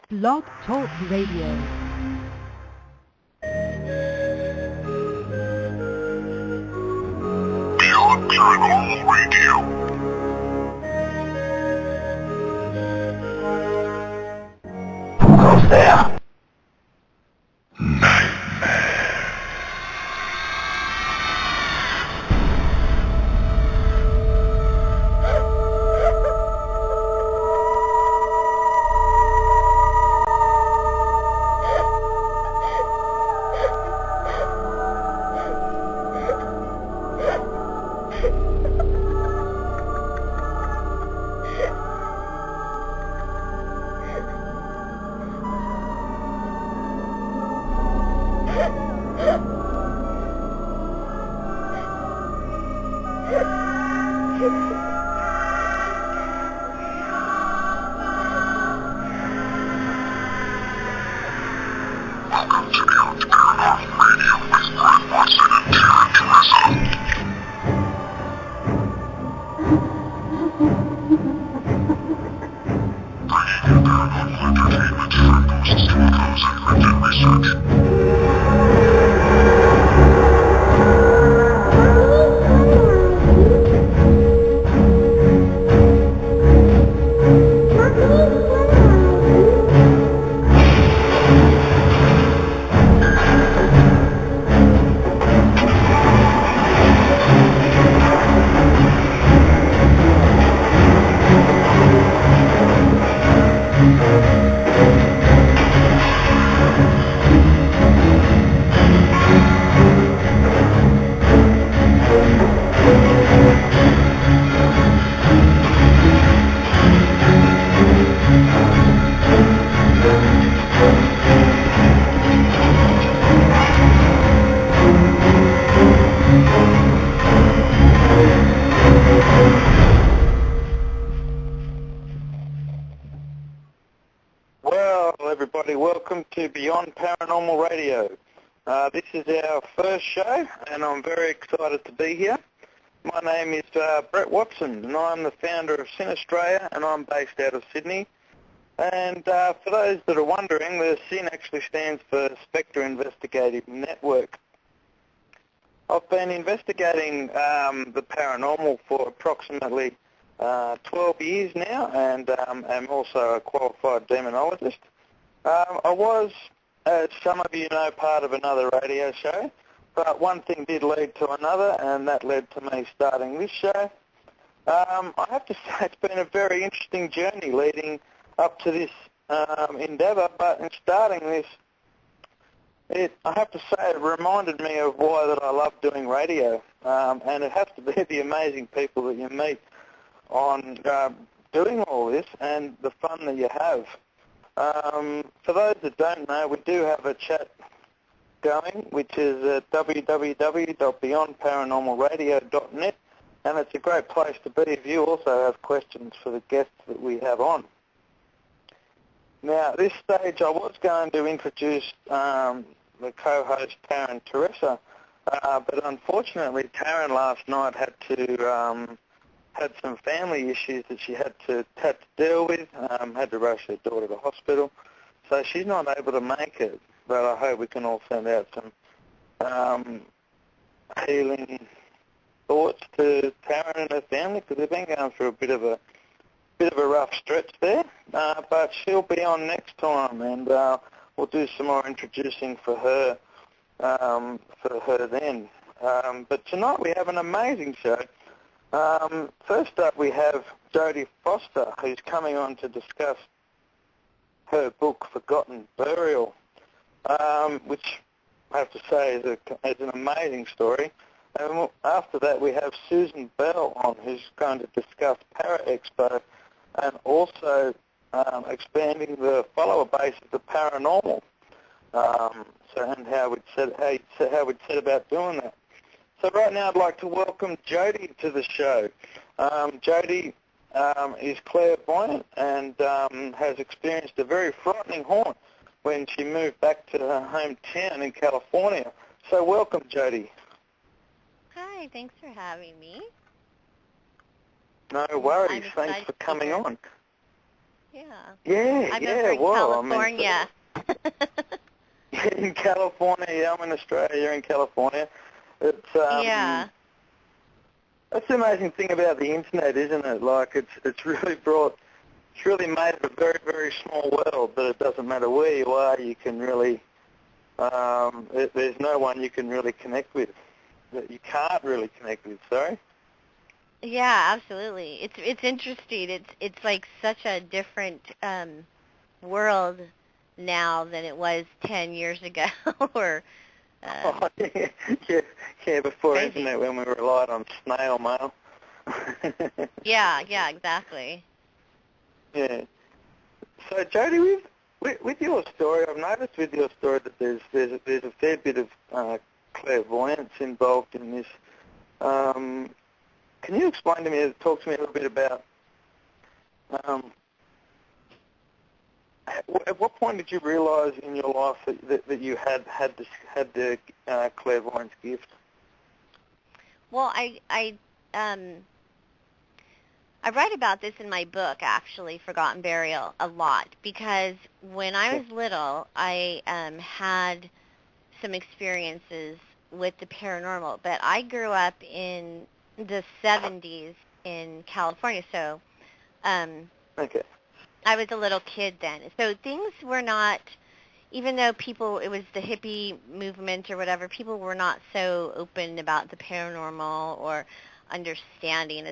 Blog Talk Radio. Beyond Paranormal Radio. Who goes there? Nightmare. Welcome to Beyond Paranormal Radio with Vernon Wells and Terror. Bringing you paranormal entertainment from ghosts to echoes and cryptid research. Everybody, welcome to Beyond Paranormal Radio. This is our first show, and I'm very excited to be here. My name is Brett Watson, and I'm the founder of Sin Australia, and I'm based out of Sydney. And for those that are wondering, the Sin actually stands for Spectre Investigative Network. I've been investigating the paranormal for approximately 12 years now, and am also a qualified demonologist. I was, as some of you know, part of another radio show, but one thing did lead to another, and that led to me starting this show. I have to say it's been a very interesting journey leading up to this endeavour, but in starting this, I have to say it reminded me of why that I love doing radio, and it has to be the amazing people that you meet on doing all this and the fun that you have. For those that don't know, we do have a chat going, which is at www.beyondparanormalradio.net, and it's a great place to be if you also have questions for the guests that we have on. Now, at this stage, I was going to introduce the co-host, Taryn Teresa, but unfortunately, Taryn last night had some family issues that she had to deal with, had to rush her daughter to hospital, so she's not able to make it, but I hope we can all send out some healing thoughts to Taryn and her family, because they've been going through a bit of a rough stretch there, but she'll be on next time, and we'll do some more introducing for her then. But tonight we have an amazing show. First up, we have Jodi Foster, who's coming on to discuss her book, Forgotten Burial, which I have to say is an amazing story. And after that, we have Susan Bell on, who's going to discuss Paranormal Expo and also expanding the follower base of the paranormal, and how we'd set about doing that. So right now I'd like to welcome Jodi to the show. Jodi is clairvoyant and has experienced a very frightening haunt when she moved back to her hometown in California. So welcome, Jodi. Hi, thanks for having me. No worries. Thanks for coming on. Yeah, I'm yeah. over in Well, California. In California, yeah, I'm in Australia. You're in California. It's Yeah. That's the amazing thing about the internet, isn't it? Like it's really made it a very, very small world. But it doesn't matter where you are, you can really there's no one you can really connect with. That you can't really connect with. Sorry. Yeah, absolutely. It's interesting. It's like such a different world now than it was 10 years ago or Oh, yeah, before crazy. internet when we relied on snail mail. Yeah, exactly. Yeah. So Jodi, with your story, I've noticed with your story that there's a fair bit of clairvoyance involved in this. Can you explain to me, talk to me a little bit about at what point did you realise in your life that you had the clairvoyance gift? Well, I write about this in my book, actually, Forgotten Burial, a lot, because when I was little, I had some experiences with the paranormal, but I grew up in the 70s in California, so Okay. I was a little kid then. So things were not, even though it was the hippie movement or whatever, people were not so open about the paranormal or understanding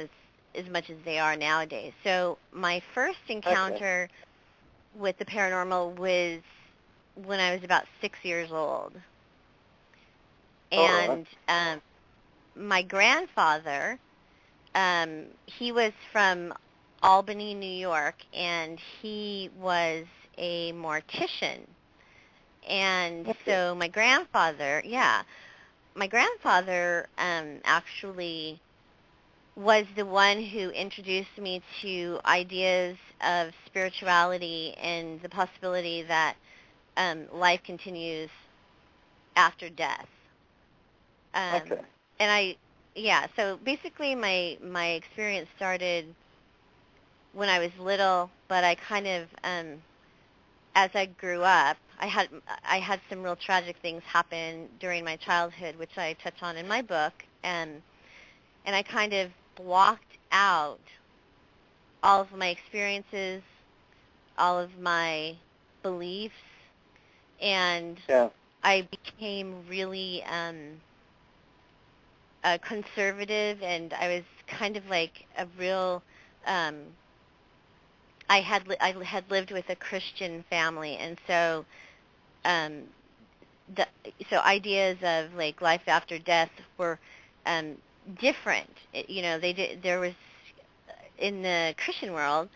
as much as they are nowadays. So my first encounter with the paranormal was when I was about 6 years old. And my grandfather, he was from Albany, New York, and he was a mortician. And so my grandfather actually was the one who introduced me to ideas of spirituality and the possibility that life continues after death. And so basically my experience started when I was little, but I kind of, as I grew up, I had some real tragic things happen during my childhood, which I touch on in my book, and I kind of blocked out all of my experiences, all of my beliefs, and I became really conservative, and I was kind of like a real I had lived with a Christian family, and so so ideas of like life after death were different. There was in the Christian world,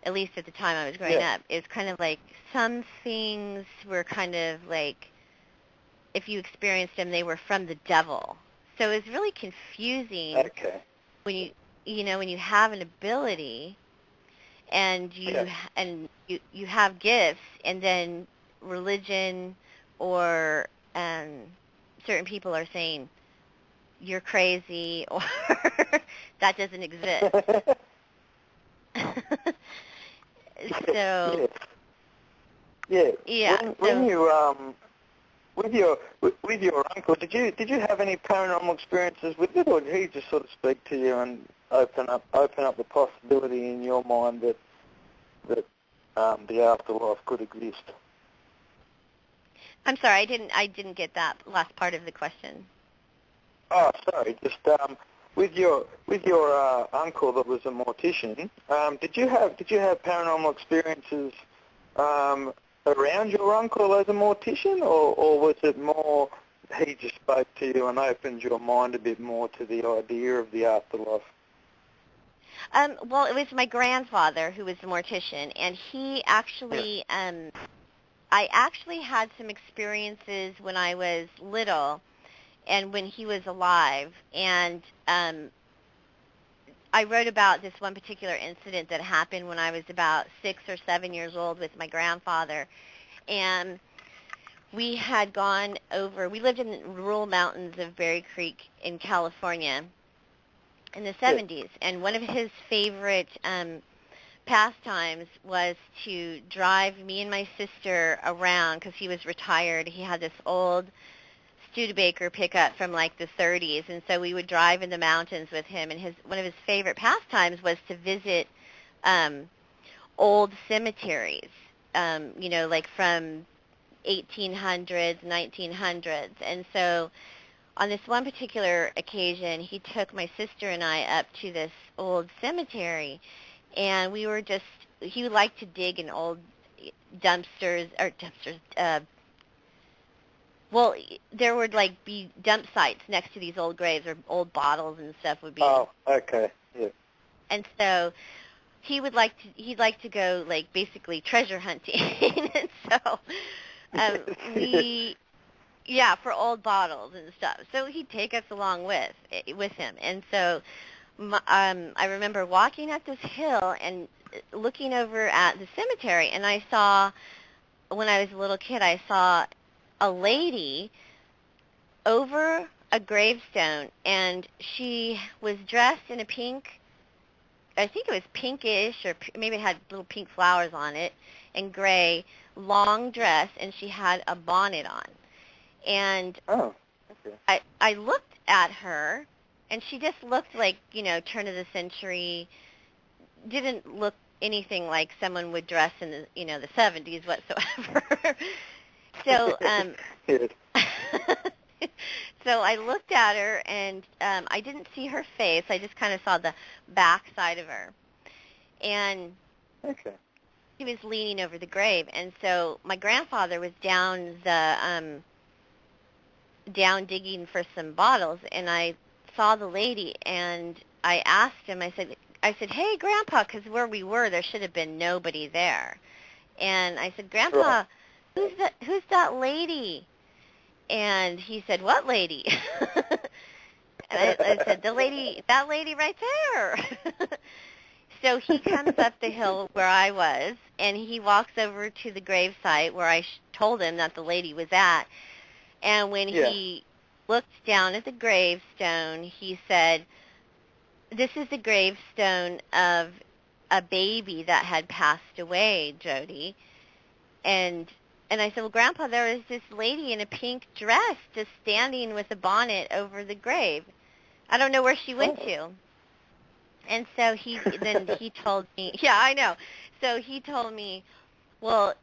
at least at the time I was growing up, it was kind of like some things were kind of like if you experienced them, they were from the devil. So it was really confusing when you have an ability and you have gifts, and then religion or certain people are saying you're crazy or that doesn't exist. So when you with your uncle, did you have any paranormal experiences with it, or did he just sort of speak to you and open up the possibility in your mind that the afterlife could exist? I'm sorry, I didn't get that last part of the question. Oh, sorry. Just with your uncle that was a mortician, did you have paranormal experiences around your uncle as a mortician, or was it more he just spoke to you and opened your mind a bit more to the idea of the afterlife? Well, it was my grandfather who was a mortician, and he actually, I actually had some experiences when I was little and when he was alive, and I wrote about this one particular incident that happened when I was about 6 or 7 years old with my grandfather, and we lived in the rural mountains of Berry Creek in California in the 70s, and one of his favorite pastimes was to drive me and my sister around because he was retired. He had this old Studebaker pickup from like the 30s, and so we would drive in the mountains with him. And one of his favorite pastimes was to visit old cemeteries, like from 1800s, 1900s. And so on this one particular occasion, he took my sister and I up to this old cemetery, and he would like to dig in old dumpsters, there would like be dump sites next to these old graves, or old bottles and stuff would be. Oh, okay. Yeah. And so he'd like to go like basically treasure hunting. And so for old bottles and stuff. So he'd take us along with him. And so I remember walking up this hill and looking over at the cemetery, and I saw, when I was a little kid, I saw a lady over a gravestone, and she was dressed in a pink, I think it was pinkish, or maybe it had little pink flowers on it, and gray, long dress, and she had a bonnet on. And I looked at her, and she just looked like, turn of the century, didn't look anything like someone would dress in the, the 70s whatsoever. So, so I looked at her, and I didn't see her face. I just kind of saw the back side of her. And she was leaning over the grave. And so my grandfather was down digging for some bottles, and I saw the lady, and I asked him, I said, "Hey, Grandpa," because where we were, there should have been nobody there. And I said, "Grandpa, who's that lady?" And he said, "What lady?" And I said, that lady right there. So he comes up the hill where I was, and he walks over to the gravesite where I told him that the lady was at. And when he looked down at the gravestone, he said, "This is the gravestone of a baby that had passed away, Jodi." And I said, "Well, Grandpa, there was this lady in a pink dress just standing with a bonnet over the grave. I don't know where she went to." And so he told me, yeah, I know. So he told me, well,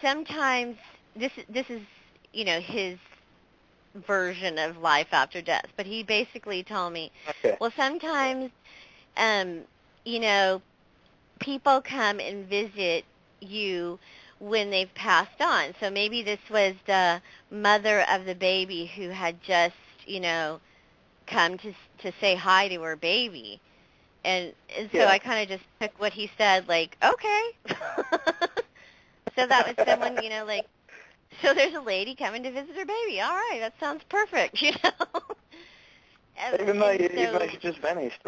sometimes this is, his version of life after death. But he basically told me, well, sometimes, people come and visit you when they've passed on. So maybe this was the mother of the baby who had just, come to say hi to her baby. And so I kind of just took what he said, like, okay. So that was someone, so there's a lady coming to visit her baby. All right, that sounds perfect, Even though she just vanished.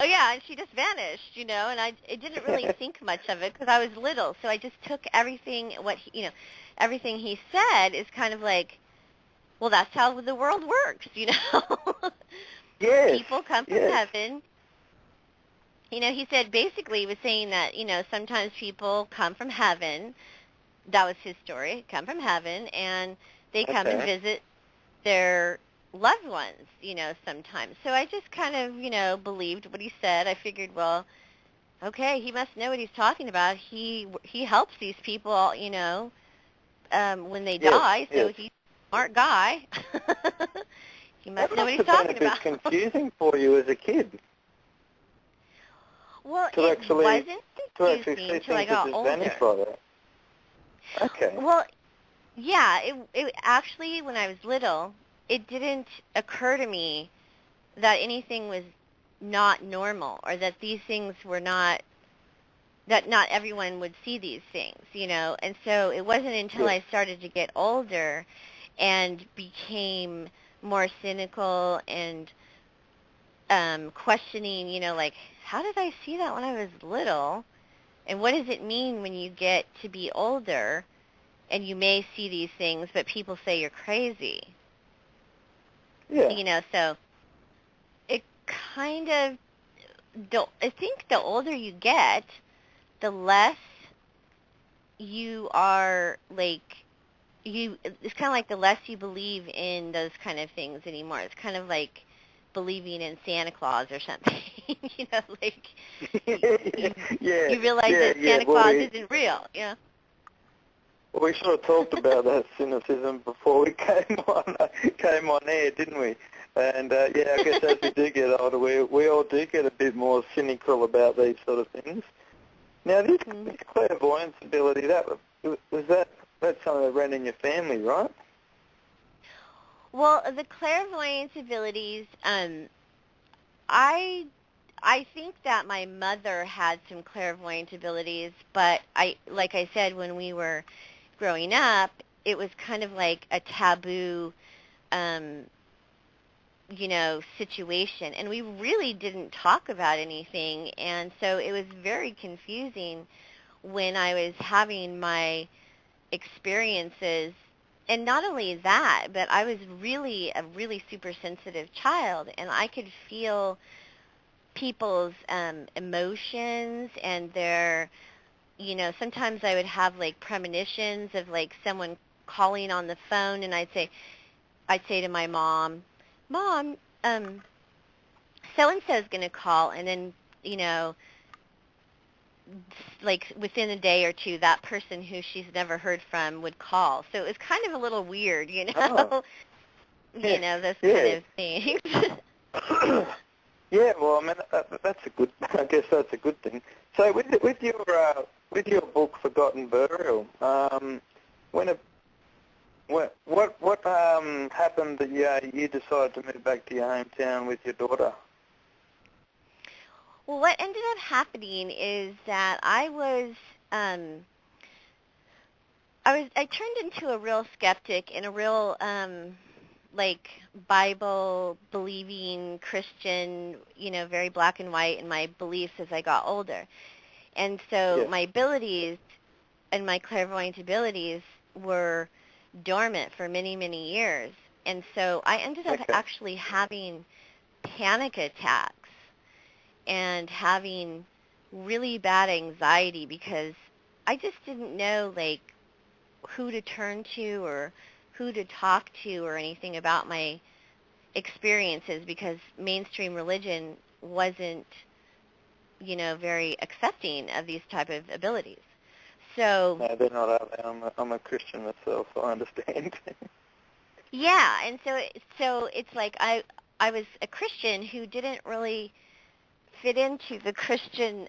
Oh, yeah, and she just vanished, and I didn't really think much of it because I was little. So I just took everything, everything he said is kind of like, well, that's how the world works, Yes. People come from heaven. He said basically he was saying that, sometimes people come from heaven. That was his story, come from heaven, and they come and visit their loved ones, sometimes. So I just kind of, believed what he said. I figured, well, okay, he must know what he's talking about. He helps these people, when they die, so he's a smart guy. He must know what he's talking about. That must have been confusing for you as a kid. Well, it wasn't confusing until I got older. Like that. Okay. Well, yeah, it actually, when I was little, it didn't occur to me that anything was not normal, or that these things were not, that not everyone would see these things, And so it wasn't until I started to get older and became more cynical and questioning, like, how did I see that when I was little? And what does it mean when you get to be older and you may see these things, but people say you're crazy? Yeah. So it kind of I think the older you get, the less you are like it's kind of like the less you believe in those kind of things anymore. It's kind of like believing in Santa Claus or something. Like you realize that Santa Claus isn't real. Yeah. Well, we sort of talked about that cynicism before we came on air, didn't we? And I guess as we do get older, we all do get a bit more cynical about these sort of things. Now, this clairvoyance ability, that's something that ran in your family, right? Well, the clairvoyance abilities, I think that my mother had some clairvoyant abilities, but like I said, when we were growing up, it was kind of like a taboo, situation, and we really didn't talk about anything, and so it was very confusing when I was having my experiences. And not only that, but I was really a really super sensitive child, and I could feel people's emotions and their, sometimes I would have like premonitions of like someone calling on the phone, and I'd say to my mom, so-and-so's going to call, and then, like within a day or two, that person who she's never heard from would call. So it was kind of a little weird, Oh. Those kind of things. Yeah, well, I mean, I guess that's a good thing. So with your book, Forgotten Burial, what happened that you decided to move back to your hometown with your daughter? Well, what ended up happening is that I turned into a real skeptic and a real like Bible believing Christian, very black and white in my beliefs as I got older. And so my abilities and my clairvoyant abilities were dormant for many, many years. And so I ended up actually having panic attacks and having really bad anxiety because I just didn't know like who to turn to or who to talk to or anything about my experiences because mainstream religion wasn't, very accepting of these type of abilities. So no, they're not, are they? I'm a Christian myself, so I understand. Yeah, and so it's like I was a Christian who didn't really fit into the Christian,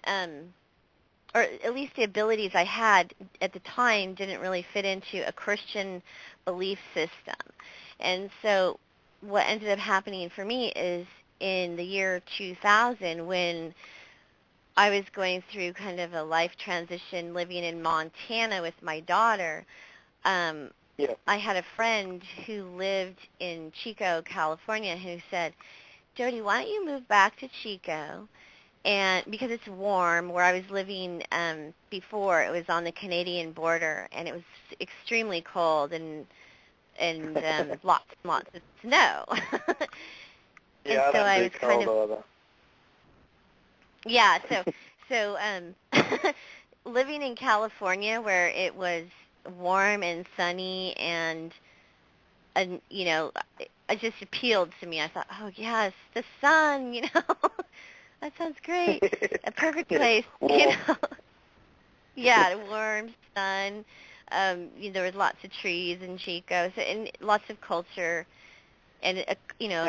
or at least the abilities I had at the time didn't really fit into a Christian belief system. And so what ended up happening for me is in the year 2000 when I was going through kind of a life transition living in Montana with my daughter, I had a friend who lived in Chico, California, who said, Jodi, why don't you move back to Chico? And because it's warm, where I was living before, it was on the Canadian border, and it was extremely cold and lots and lots of snow. Yeah, and so I I don't was do kind cold of either. so living in California where it was warm and sunny and it just appealed to me. I thought, oh yes, the sun, that sounds great, a perfect place, Yeah, warm sun. There was lots of trees in Chico, and lots of culture, and a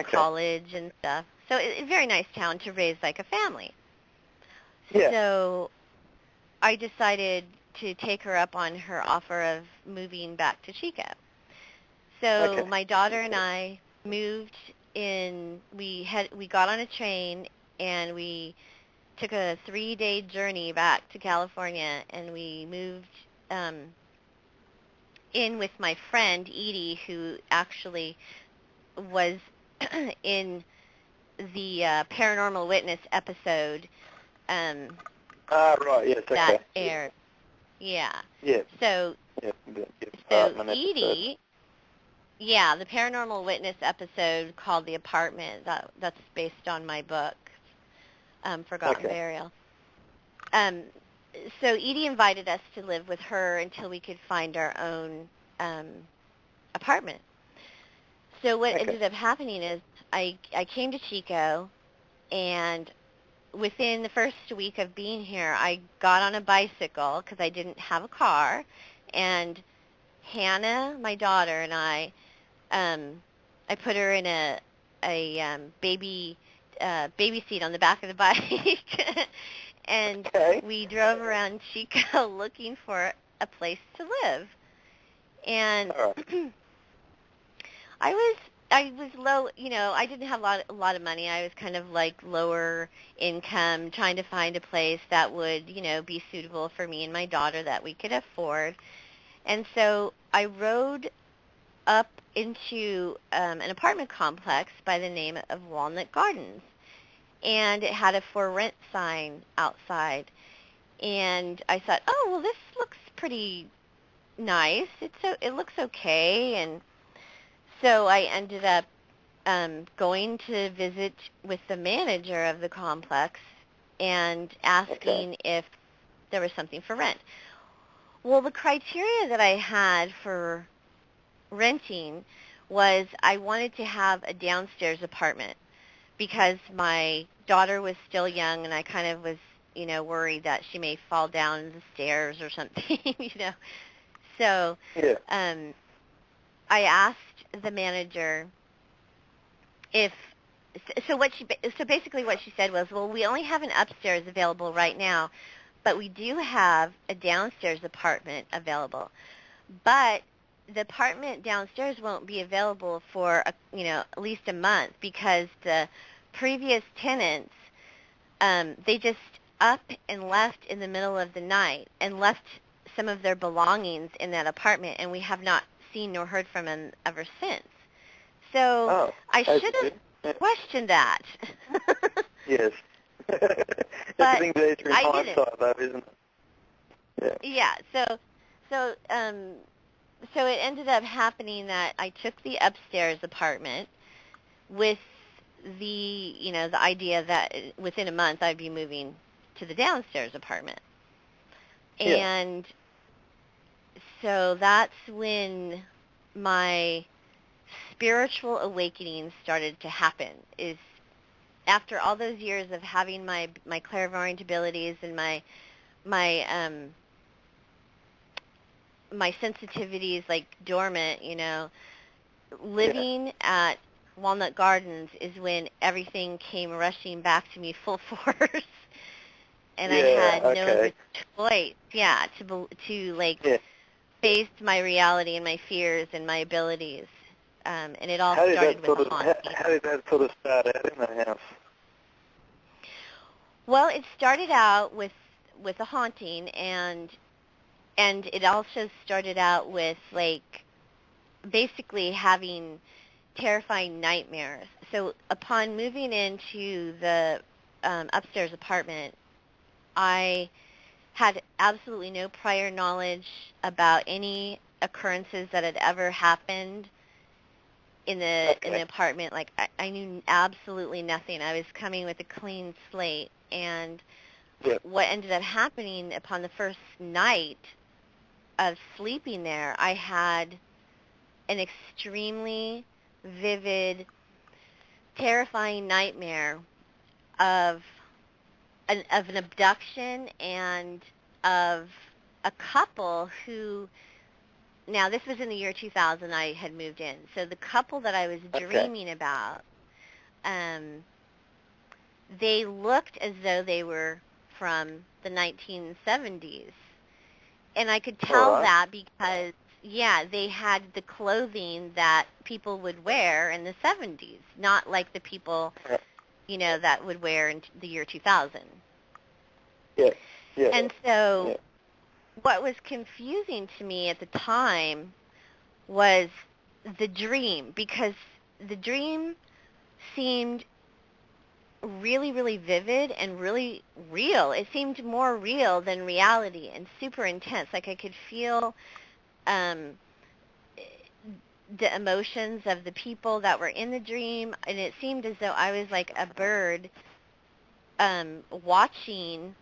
college and stuff. So it's a very nice town to raise like a family. Yeah. So I decided to take her up on her offer of moving back to Chico. So my daughter and I moved in. We got on a train and we took a 3-day journey back to California, and we moved in with my friend Edie, who actually was in the Paranormal Witness episode. Right, yes, that aired. Yeah. Yeah. So Edie, the Paranormal Witness episode called The Apartment, that's based on my book. forgotten Okay. burial. So Edie invited us to live with her until we could find our own apartment. So what Okay. ended up happening is I came to Chico, and within the first week of being here, I got on a bicycle because I didn't have a car, and Hannah, my daughter, and I put her in a baby seat on the back of the bike, and Okay. we drove around Chico looking for a place to live. And All right. I was low, I didn't have a lot of money. I was kind of like lower income, trying to find a place that would, be suitable for me and my daughter that we could afford. And so I rode up into an apartment complex by the name of Walnut Gardens, and it had a for rent sign outside. And I thought, oh, well, this looks pretty nice. It looks okay. And so I ended up going to visit with the manager of the complex and asking if there was something for rent. Well, the criteria that I had for renting was I wanted to have a downstairs apartment because my daughter was still young, and I kind of was, worried that she may fall down the stairs or something, So Yeah. I asked the manager so basically what she said was, well, we only have an upstairs available right now, but we do have a downstairs apartment available. But the apartment downstairs won't be available for at least a month because the previous tenants they just up and left in the middle of the night and left some of their belongings in that apartment, and we have not seen nor heard from them ever since. So I should have questioned that. Yes. But Everything better in I hindsight, though, isn't it? Yeah. So it ended up happening that I took the upstairs apartment with the idea that within a month I'd be moving to the downstairs apartment. And so that's when my spiritual awakening started to happen, is after all those years of having my clairvoyant abilities and my sensitivities like dormant, living at Walnut Gardens is when everything came rushing back to me full force. And I had no other choice, to face my reality and my fears and my abilities. And it all started with a haunting. How did that sort of start out in the house? Well, it started out with a haunting, and it also started out with basically having terrifying nightmares. So upon moving into the upstairs apartment, I had absolutely no prior knowledge about any occurrences that had ever happened in the apartment. I knew absolutely nothing. I was coming with a clean slate, and what ended up happening upon the first night of sleeping there, I had an extremely vivid, terrifying nightmare of an abduction and of a couple who, now this was in the year 2000, I had moved in. So the couple that I was dreaming about, they looked as though they were from the 1970s. And I could tell that because, they had the clothing that people would wear in the 70s, not like the people, that would wear in the year 2000. And so what was confusing to me at the time was the dream, because the dream seemed really, really vivid and really real. It seemed more real than reality and super intense. Like I could feel the emotions of the people that were in the dream, and it seemed as though I was like a bird watching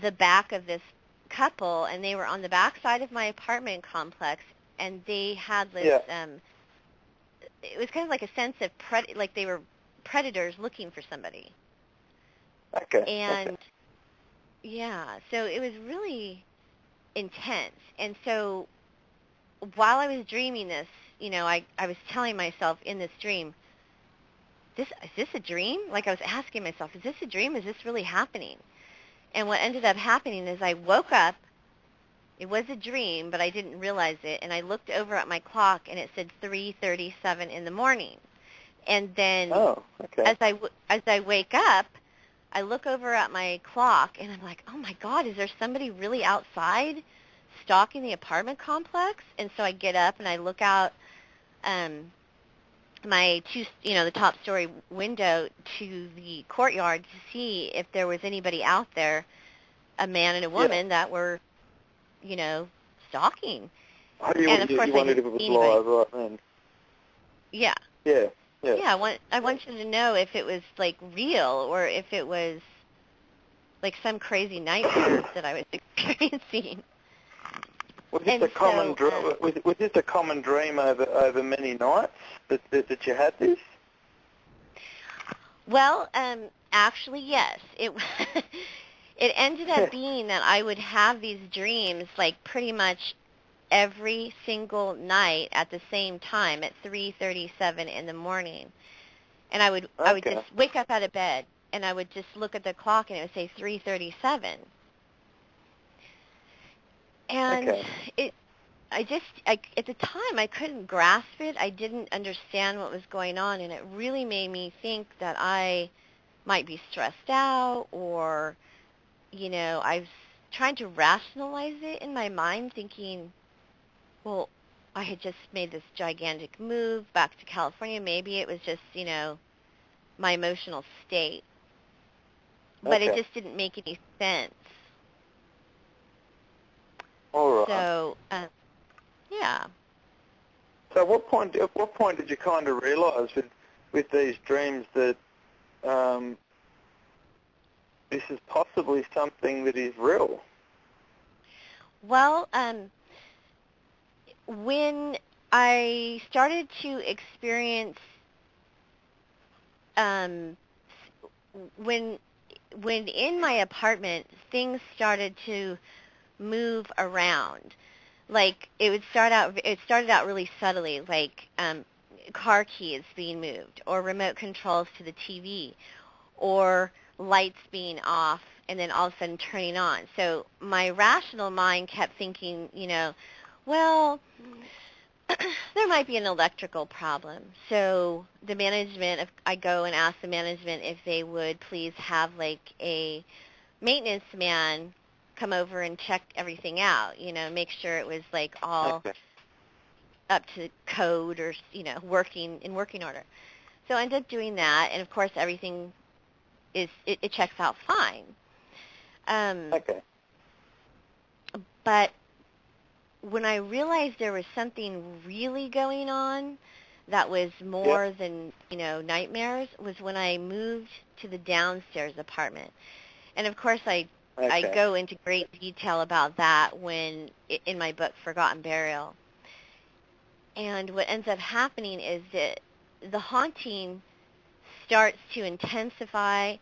the back of this couple, and they were on the back side of my apartment complex, and they had this, it was kind of like a sense of, like they were predators looking for somebody. Okay. And, yeah, so it was really intense. And so while I was dreaming this, I was telling myself in this dream, is this a dream? Like I was asking myself, is this a dream? Is this really happening? And what ended up happening is I woke up. It was a dream, but I didn't realize it. And I looked over at my clock, and it said 3:37 in the morning. And then as I wake up, I look over at my clock, and I'm like, oh, my God, is there somebody really outside stalking the apartment complex? And so I get up, and I look out my the top story window to the courtyard to see if there was anybody out there, a man and a woman that were, stalking. And of course, I didn't see anybody. Right then. Yeah. Yeah. Yeah. I wanted to know if it was like real or if it was like some crazy nightmare that I was experiencing. Was this a common dream over many nights that you had this? Well, actually, yes. It it ended up being that I would have these dreams like pretty much every single night at the same time at 3:37 in the morning, and I would just wake up out of bed and I would just look at the clock and it would say 3:37. And at the time, I couldn't grasp it. I didn't understand what was going on, and it really made me think that I might be stressed out or, I was trying to rationalize it in my mind, thinking, well, I had just made this gigantic move back to California. Maybe it was just, my emotional state. But it just didn't make any sense. All right. So, yeah. So, at what point did you kind of realise with these dreams that this is possibly something that is real? Well, when I started to experience, when in my apartment things started to move around. Like it started out really subtly, like car keys being moved or remote controls to the TV or lights being off and then all of a sudden turning on. So my rational mind kept thinking, well, there might be an electrical problem. So the management, I go and ask the management if they would please have like a maintenance man come over and check everything out, make sure it was like all up to code or, working order. So I ended up doing that, and of course everything it checks out fine. But when I realized there was something really going on that was more than, nightmares was when I moved to the downstairs apartment. And of course I go into great detail about that in my book, Forgotten Burial. And what ends up happening is that the haunting starts to intensify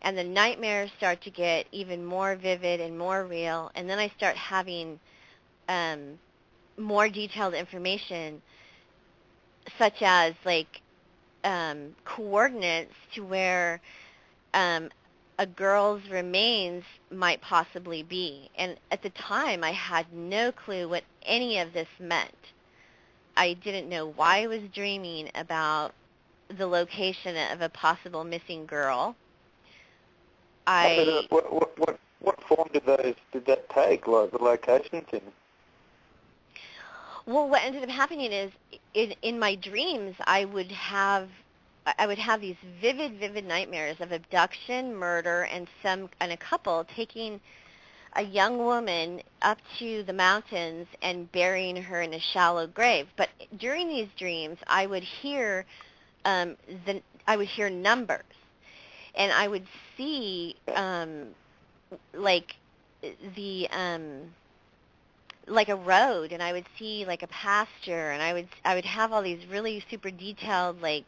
and the nightmares start to get even more vivid and more real. And then I start having more detailed information, such as like coordinates to where a girl's remains might possibly be. And at the time, I had no clue what any of this meant. I didn't know why I was dreaming about the location of a possible missing girl. What form did that take, like the locations in? Well, what ended up happening is in my dreams, I would have these vivid nightmares of abduction, murder, and a couple taking a young woman up to the mountains and burying her in a shallow grave. But during these dreams, I would hear numbers, and I would see like the like a road, and I would see like a pasture, and I would have all these really super detailed like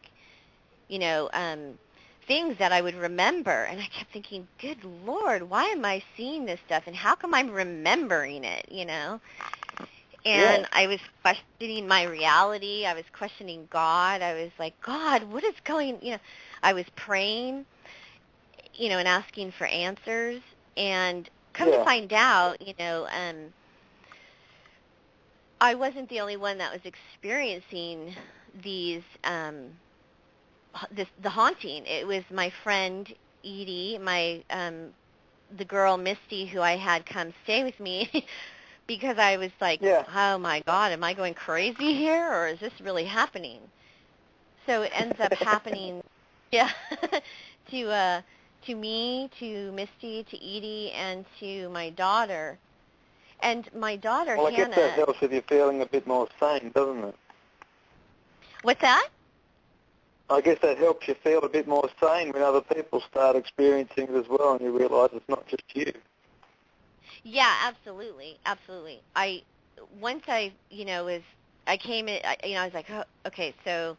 things that I would remember, and I kept thinking, good Lord, why am I seeing this stuff, and how come I'm remembering it, And I was questioning my reality. I was questioning God. I was like, God, what is going, I was praying, and asking for answers, and come to find out, I wasn't the only one that was experiencing these the haunting. It was my friend Edie, the girl Misty, who I had come stay with me because I was like, oh my God, am I going crazy here, or is this really happening? So it ends up happening, to me, to Misty, to Edie, and to my daughter. And my daughter, Hannah... Well, I guess that helps with you feeling a bit more sane, doesn't it? What's that? I guess that helps you feel a bit more sane when other people start experiencing it as well, and you realise it's not just you. Yeah, absolutely. Once I came in, I was like, oh, okay, so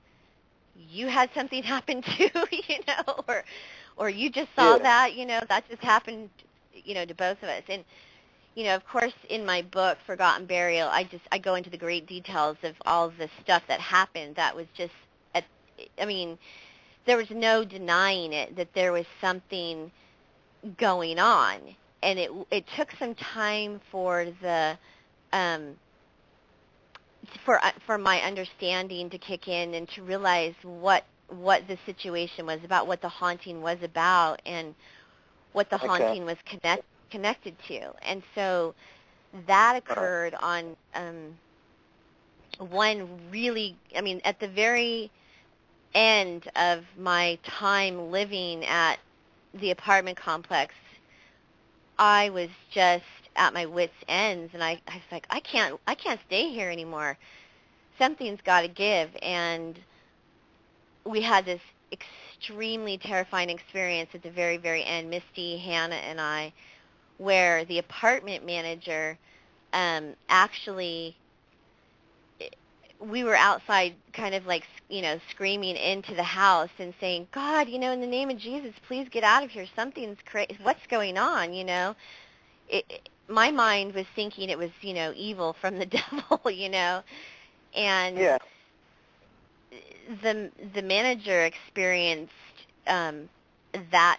you had something happen too, or you just saw that, that just happened, to both of us. And, of course, in my book, Forgotten Burial, I go into the great details of all of the stuff that happened that was just, there was no denying it, that there was something going on. And it took some time for the for my understanding to kick in and to realize what the situation was about, what the haunting was about, and what the haunting was connected to. And so that occurred on one really, at the very end of my time living at the apartment complex, I was just at my wits' ends, and I was like, I can't stay here anymore. Something's got to give. And we had this extremely terrifying experience at the very, very end, Misty, Hannah, and I, where the apartment manager actually, we were outside kind of like, screaming into the house and saying, God, in the name of Jesus, please get out of here. Something's crazy. What's going on, my mind was thinking it was, evil from the devil, And the manager experienced that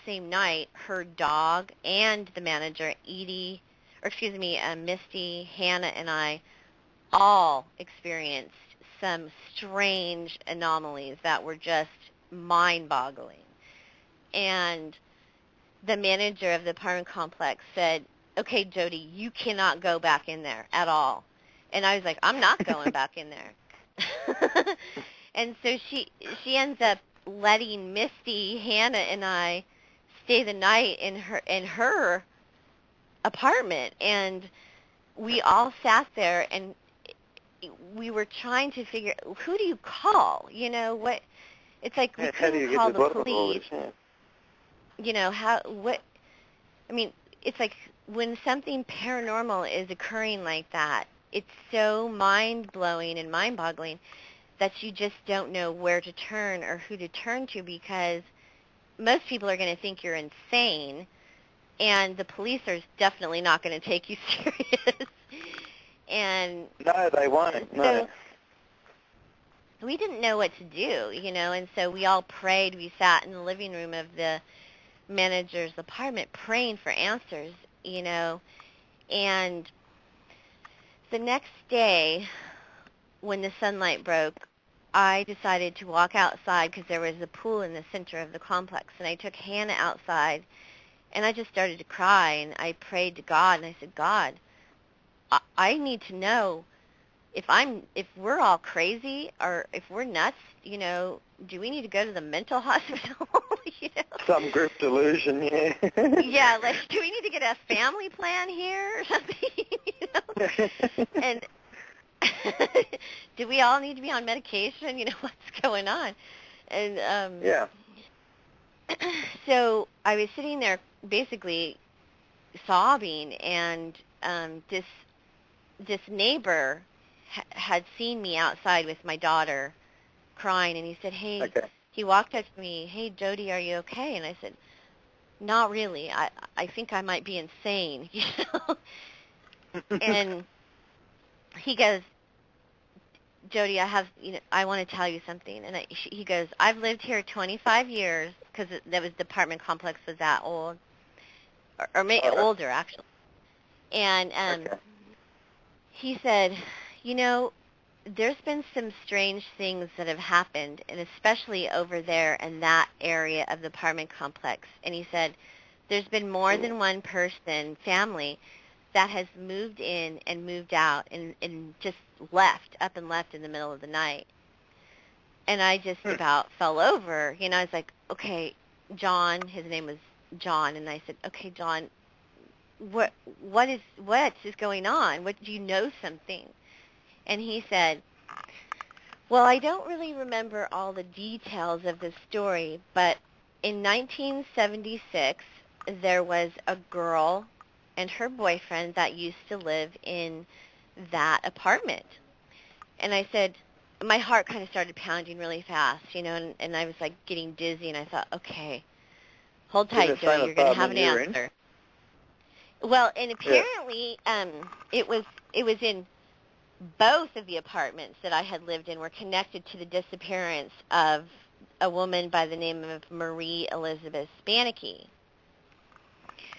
same night, her dog and the manager, Misty, Hannah, and I all experienced some strange anomalies that were just mind-boggling. And the manager of the apartment complex said, okay, Jodi, you cannot go back in there at all. And I was like, I'm not going back in there. And so she ends up letting Misty, Hannah, and I stay the night in her apartment. And we all sat there, and we were trying to figure, who do you call? What? It's like we couldn't call the police. It's like when something paranormal is occurring like that, it's so mind-blowing and mind-boggling that you just don't know where to turn or who to turn to, because most people are going to think you're insane, and the police are definitely not going to take you serious. And no, they won't. No. So we didn't know what to do, and so we all prayed. We sat in the living room of the manager's apartment praying for answers, and the next day when the sunlight broke, I decided to walk outside because there was a pool in the center of the complex, and I took Hannah outside, and I just started to cry, and I prayed to God, and I said, God, I need to know if we're all crazy or if we're nuts, do we need to go to the mental hospital? Some group delusion, yeah. Yeah, like, do we need to get a family plan here or something? And do we all need to be on medication? What's going on? And So I was sitting there basically sobbing, and this neighbor had seen me outside with my daughter crying, and he said, "Hey," Okay. he walked up to me, "Hey, Jodi, are you okay?" And I said, "Not really. I think I might be insane," you know. And he goes, "Jodi, I want to tell you something." And he goes, "I've lived here 25 years," because that was the apartment complex was that old, or maybe older actually. And he said, "You know, there's been some strange things that have happened, and especially over there in that area of the apartment complex." And he said, "There's been more than one person, family, that has moved in and moved out and just up and left in the middle of the night." And I just about fell over. You know, I was like, "Okay, John," his name was John, and I said, "Okay, John, what is going on? What, do you know something?" And he said, "Well, I don't really remember all the details of the story, but in 1976, there was a girl and her boyfriend that used to live in that apartment." And I said, my heart kind of started pounding really fast, you know, and I was like getting dizzy, and I thought, okay, hold tight, Jodi, you're going to have an answer. Well, and apparently it was in both of the apartments that I had lived in were connected to the disappearance of a woman by the name of Marie Elizabeth Spanicky.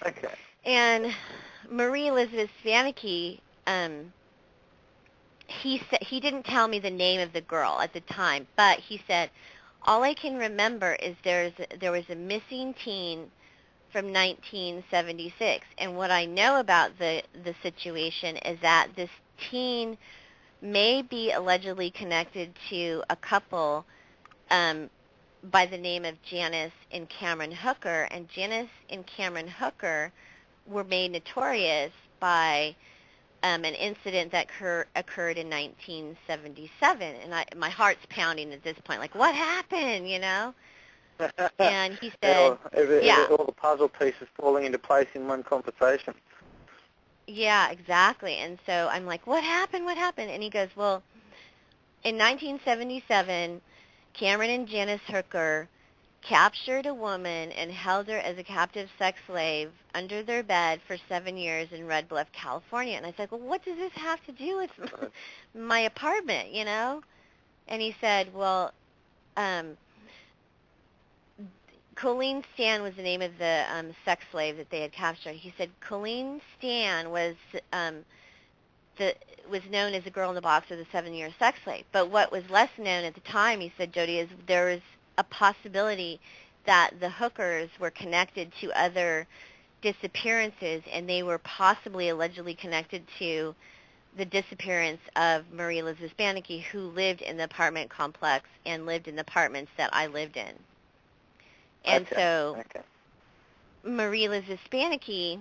Okay. And Marie Elizabeth Spanicky, he didn't tell me the name of the girl at the time, but he said, all I can remember is there was a missing teen from 1976, and what I know about the situation is that this teen may be allegedly connected to a couple by the name of Janice and Cameron Hooker, and Janice and Cameron Hooker were made notorious by an incident that occurred in 1977, and my heart's pounding at this point, like, what happened, you know? And he said, all the puzzle pieces falling into place in one conversation. Yeah, exactly. And so I'm like, what happened? What happened? And he goes, well, in 1977, Cameron and Janice Hooker captured a woman and held her as a captive sex slave under their bed for 7 years in Red Bluff, California. And I said, well, what does this have to do with my apartment, you know? And he said, well, Colleen Stan was the name of the sex slave that they had captured. He said Colleen Stan was known as the girl in the box or the 7-year sex slave. But what was less known at the time, he said, Jodi, is there was a possibility that the hookers were connected to other disappearances, and they were possibly allegedly connected to the disappearance of Marie Elizabeth Spanicky, who lived in the apartment complex and lived in the apartments that I lived in. And so Marie Elizabeth Spanicky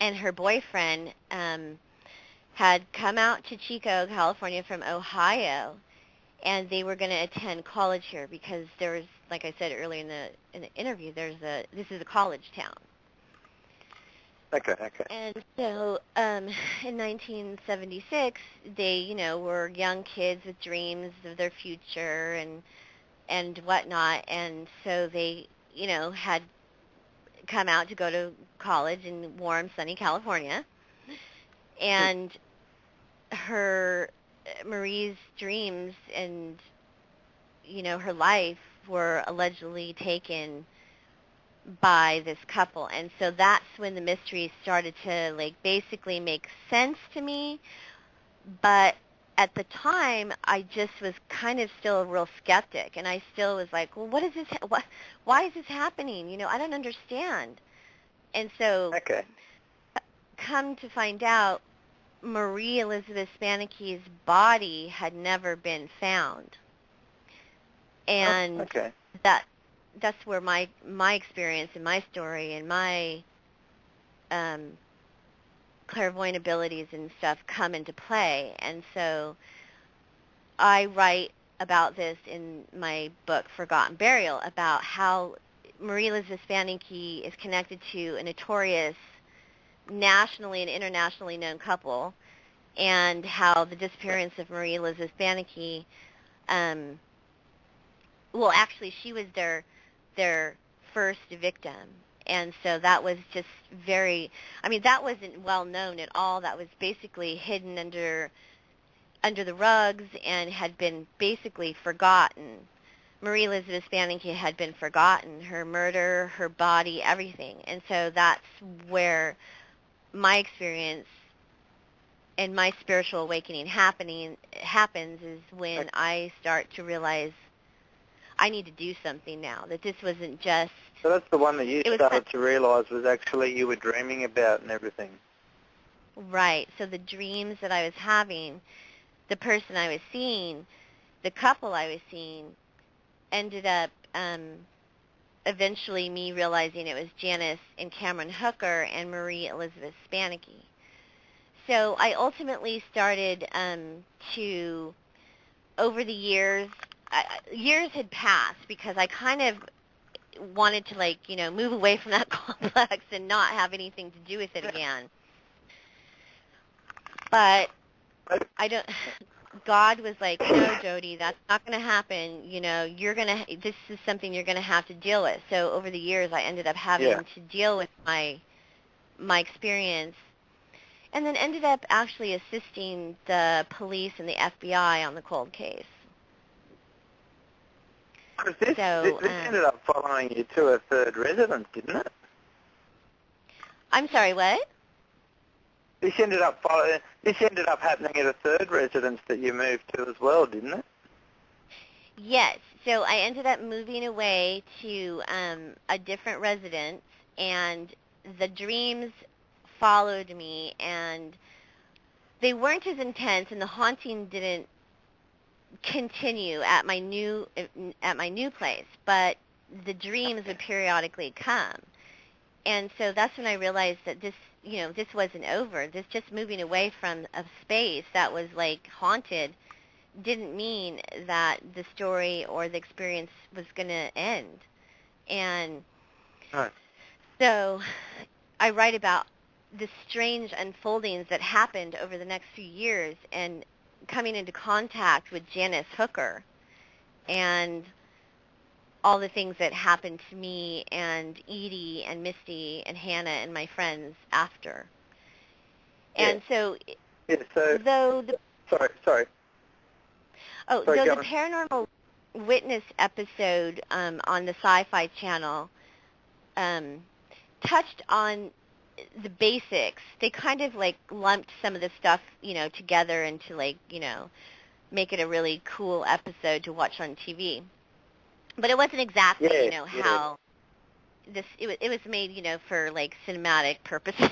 and her boyfriend had come out to Chico, California from Ohio, and they were going to attend college here because there was, like I said earlier in the interview, this is a college town. Okay. And so in 1976, they, you know, were young kids with dreams of their future and whatnot, and so they, you know, had come out to go to college in warm, sunny California. And Marie's dreams and, you know, her life were allegedly taken by this couple. And so that's when the mystery started to, like, basically make sense to me. But at the time, I just was kind of still a real skeptic, and I still was like, well, what is this? Why is this happening? You know, I don't understand. And so, come to find out, Marie Elizabeth Spanicky's body had never been found, and that's where my experience and my story and my clairvoyant abilities and stuff come into play. And so I write about this in my book, Forgotten Burial, about how Marie Elizabeth Spanneke is connected to a notorious nationally and internationally known couple, and how the disappearance of Marie Elizabeth Spanneke, well, actually, she was their first victim. And so that was just very, I mean, that wasn't well known at all. That was basically hidden under the rugs and had been basically forgotten. Marie Elizabeth Spanneke had been forgotten, her murder, her body, everything. And so that's where my experience and my spiritual awakening happens is when I start to realize I need to do something now, that this wasn't just... So that's the one that you started to realize was actually you were dreaming about and everything. Right. So the dreams that I was having, the person I was seeing, the couple I was seeing, ended up eventually me realizing it was Janice and Cameron Hooker and Marie Elizabeth Spanneke. So I ultimately started to, over the years, years had passed because I kind of wanted to, like, you know, move away from that complex and not have anything to do with it again. But I don't... God was like, no, Jodi, that's not going to happen. You know, this is something you're going to have to deal with. So over the years, I ended up having to deal with my experience, and then ended up actually assisting the police and the FBI on the cold case. This ended up following you to a third residence, didn't it? I'm sorry, what? This ended up happening at a third residence that you moved to as well, didn't it? Yes. So I ended up moving away to a different residence, and the dreams followed me, and they weren't as intense, and the haunting didn't continue at my new place, but the dreams would periodically come. And so that's when I realized that this wasn't over. This just moving away from a space that was like haunted didn't mean that the story or the experience was going to end. And so I write about the strange unfoldings that happened over the next few years and coming into contact with Janice Hooker and all the things that happened to me and Edie and Misty and Hannah and my friends after. And so though the Paranormal Witness episode on the Sci-Fi Channel touched on the basics, they kind of like lumped some of the stuff, you know, together into like, you know, make it a really cool episode to watch on TV. But it wasn't exactly, you know, how it was made, you know, for like cinematic purposes.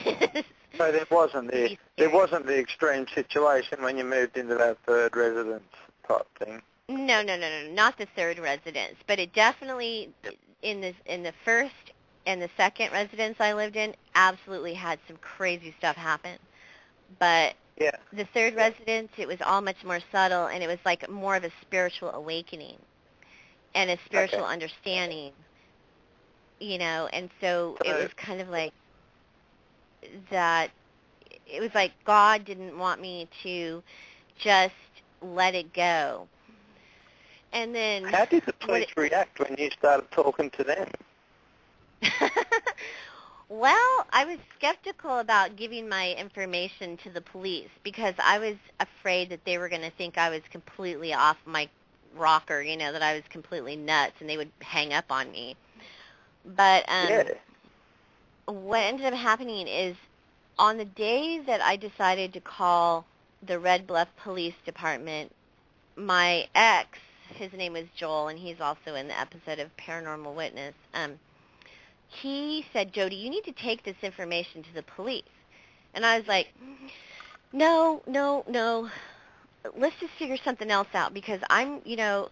So there wasn't the extreme situation when you moved into that third residence type thing. No, not the third residence, but it definitely in the first and the second residence I lived in absolutely had some crazy stuff happen. But the third residence, it was all much more subtle, and it was like more of a spiritual awakening and a spiritual understanding, you know, and so it was kind of like that. It was like God didn't want me to just let it go. And then how did the police react when you started talking to them? Well, I was skeptical about giving my information to the police because I was afraid that they were going to think I was completely off my rocker, you know, that I was completely nuts and they would hang up on me. But what ended up happening is on the day that I decided to call the Red Bluff Police Department, my ex, his name was Joel, and he's also in the episode of Paranormal Witness, he said, Jodi, you need to take this information to the police. And I was like, no. Let's just figure something else out because I'm, you know,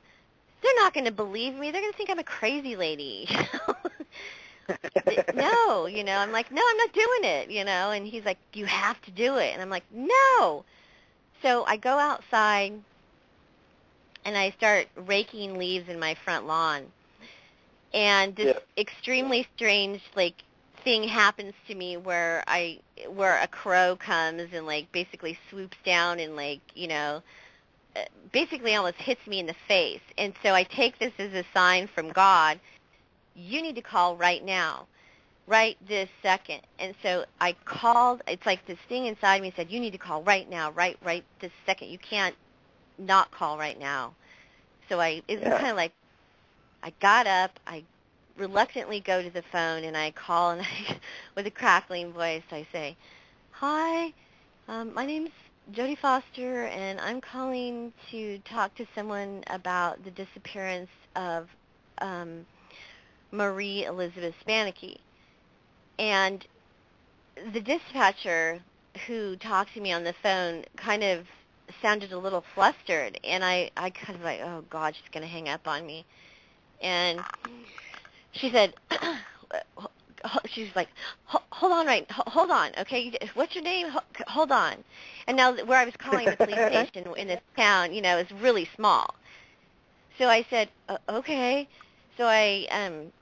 they're not going to believe me. They're going to think I'm a crazy lady. No, you know, I'm like, no, I'm not doing it, you know. And he's like, you have to do it. And I'm like, no. So I go outside and I start raking leaves in my front lawn. And this extremely strange, like, thing happens to me where a crow comes and, like, basically swoops down and, like, basically almost hits me in the face. And so I take this as a sign from God, you need to call right now, right this second. And so I called. It's like this thing inside me said, you need to call right now, right this second. You can't not call right now. So it was kind of like, I got up, I reluctantly go to the phone, and I call, and with a crackling voice, I say, hi, my name's Jodi Foster, and I'm calling to talk to someone about the disappearance of Marie Elizabeth Spanicky. And the dispatcher who talked to me on the phone kind of sounded a little flustered, and I kind of like, oh, God, she's going to hang up on me. And she said, she's like, hold on, okay, what's your name? Hold on. And now where I was calling the police station in this town, is really small. So I said, okay. So I am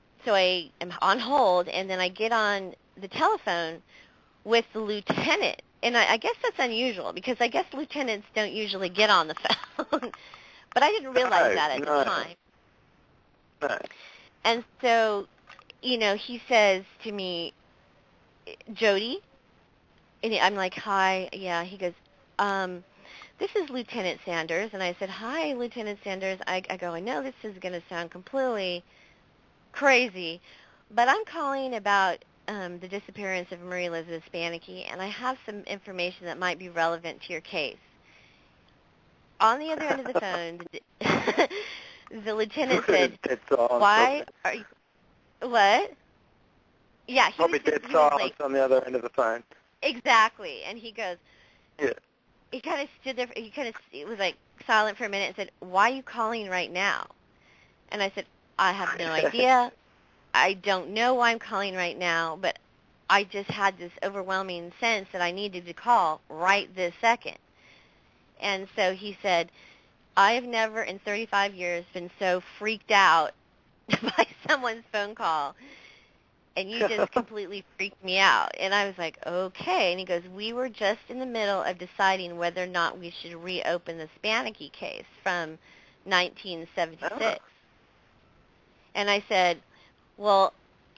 on hold, and then I get on the telephone with the lieutenant. And I guess that's unusual, because I guess lieutenants don't usually get on the phone. But I didn't realize that at the time. No. And so, he says to me, Jodi, and I'm like, hi, yeah. He goes, this is Lieutenant Sanders. And I said, hi, Lieutenant Sanders. I go, I know this is going to sound completely crazy, but I'm calling about the disappearance of Marie Elizabeth Spanicky, and I have some information that might be relevant to your case. On the other end of the phone, the lieutenant said, why are you, what? Yeah, he probably was just, dead silence like, on the other end of the phone. Exactly. And he goes, yeah. He kind of stood there, he was like silent for a minute and said, why are you calling right now? And I said, I have no idea. I don't know why I'm calling right now, but I just had this overwhelming sense that I needed to call right this second. And so he said, I have never in 35 years been so freaked out by someone's phone call, and you just completely freaked me out. And I was like, okay. And he goes, we were just in the middle of deciding whether or not we should reopen the Spanicky case from 1976. Oh. And I said, well,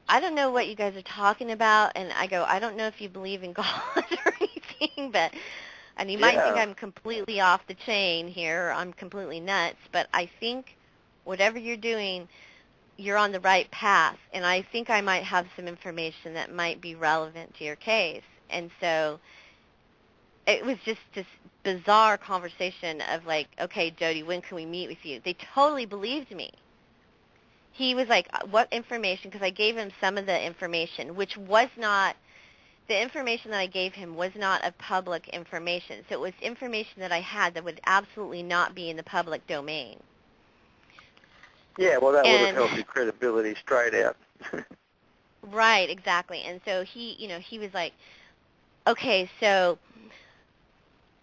I don't know what you guys are talking about. And I go, I don't know if you believe in God or anything, but, and you might think I'm completely off the chain here, or I'm completely nuts, but I think whatever you're doing, you're on the right path, and I think I might have some information that might be relevant to your case. And so it was just this bizarre conversation of like, okay, Jodi, when can we meet with you? They totally believed me. He was like, what information? Because I gave him some of the information, which was not, the information that I gave him was not of public information. So it was information that I had that would absolutely not be in the public domain. Yeah, well, that would have helped your credibility straight out. Right, exactly. And so he was like, okay, so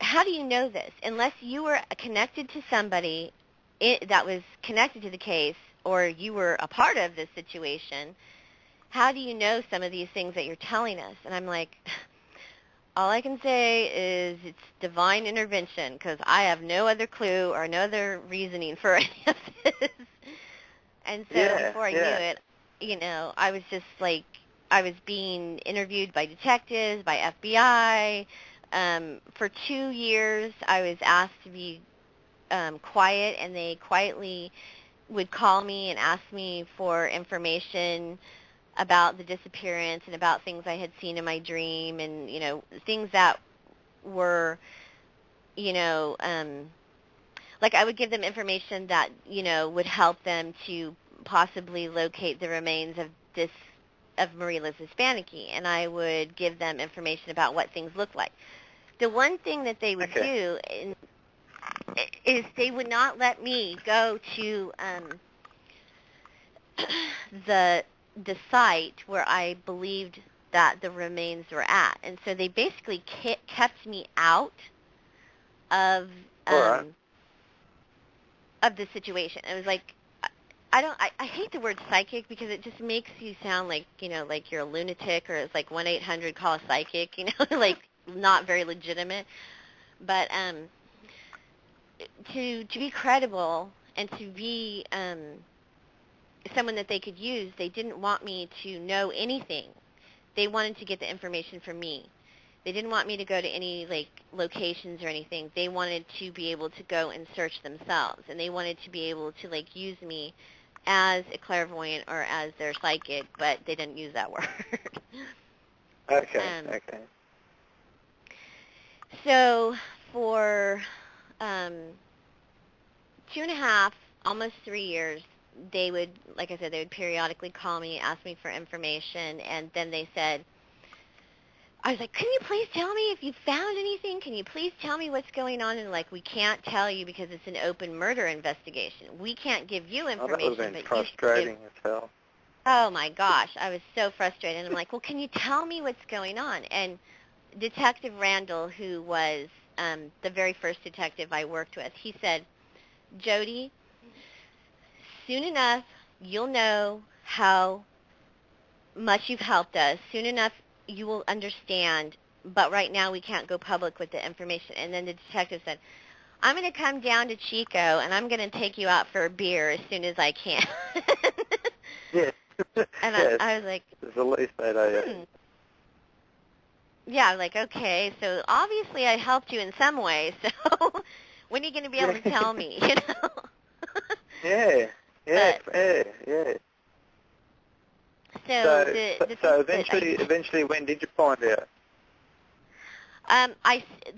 how do you know this? Unless you were connected to somebody that was connected to the case, or you were a part of this situation, how do you know some of these things that you're telling us? And I'm like, all I can say is it's divine intervention, because I have no other clue or no other reasoning for any of this. And so before I knew it, I was just like, I was being interviewed by detectives, by FBI. For 2 years, I was asked to be quiet, and they quietly would call me and ask me for information about the disappearance and about things I had seen in my dream, and, things that were, like I would give them information that, would help them to possibly locate the remains of Marie Elizabeth Spanicky, and I would give them information about what things looked like. The one thing that they would do is they would not let me go to the site where I believed that the remains were at, and so they basically kept me out of of the situation. It was like, I hate the word psychic because it just makes you sound like, like you're a lunatic, or it's like 1-800 call a psychic, like not very legitimate. But to be credible and to be someone that they could use, they didn't want me to know anything. They wanted to get the information from me. They didn't want me to go to any like locations or anything. They wanted to be able to go and search themselves, and they wanted to be able to like use me as a clairvoyant or as their psychic, but they didn't use that word. Okay, okay. So for 2.5, almost 3 years, they would, like I said, they would periodically call me, ask me for information, and then they said, I was like, can you please tell me if you found anything? Can you please tell me what's going on? And like, we can't tell you because it's an open murder investigation. We can't give you information. That would have been but frustrating as hell. Oh my gosh, I was so frustrated. And I'm like, well, can you tell me what's going on? And Detective Randall, who was the very first detective I worked with, he said, Jodi, soon enough you'll know how much you've helped us. Soon enough you will understand, but right now we can't go public with the information. And then the detective said, I'm going to come down to Chico and I'm going to take you out for a beer as soon as I can. Yes. And yes. I was like, it's the least they do. Yeah, I was like, okay, so obviously I helped you in some way, so when are you going to be able to tell me, Yeah. So eventually, when did you find out?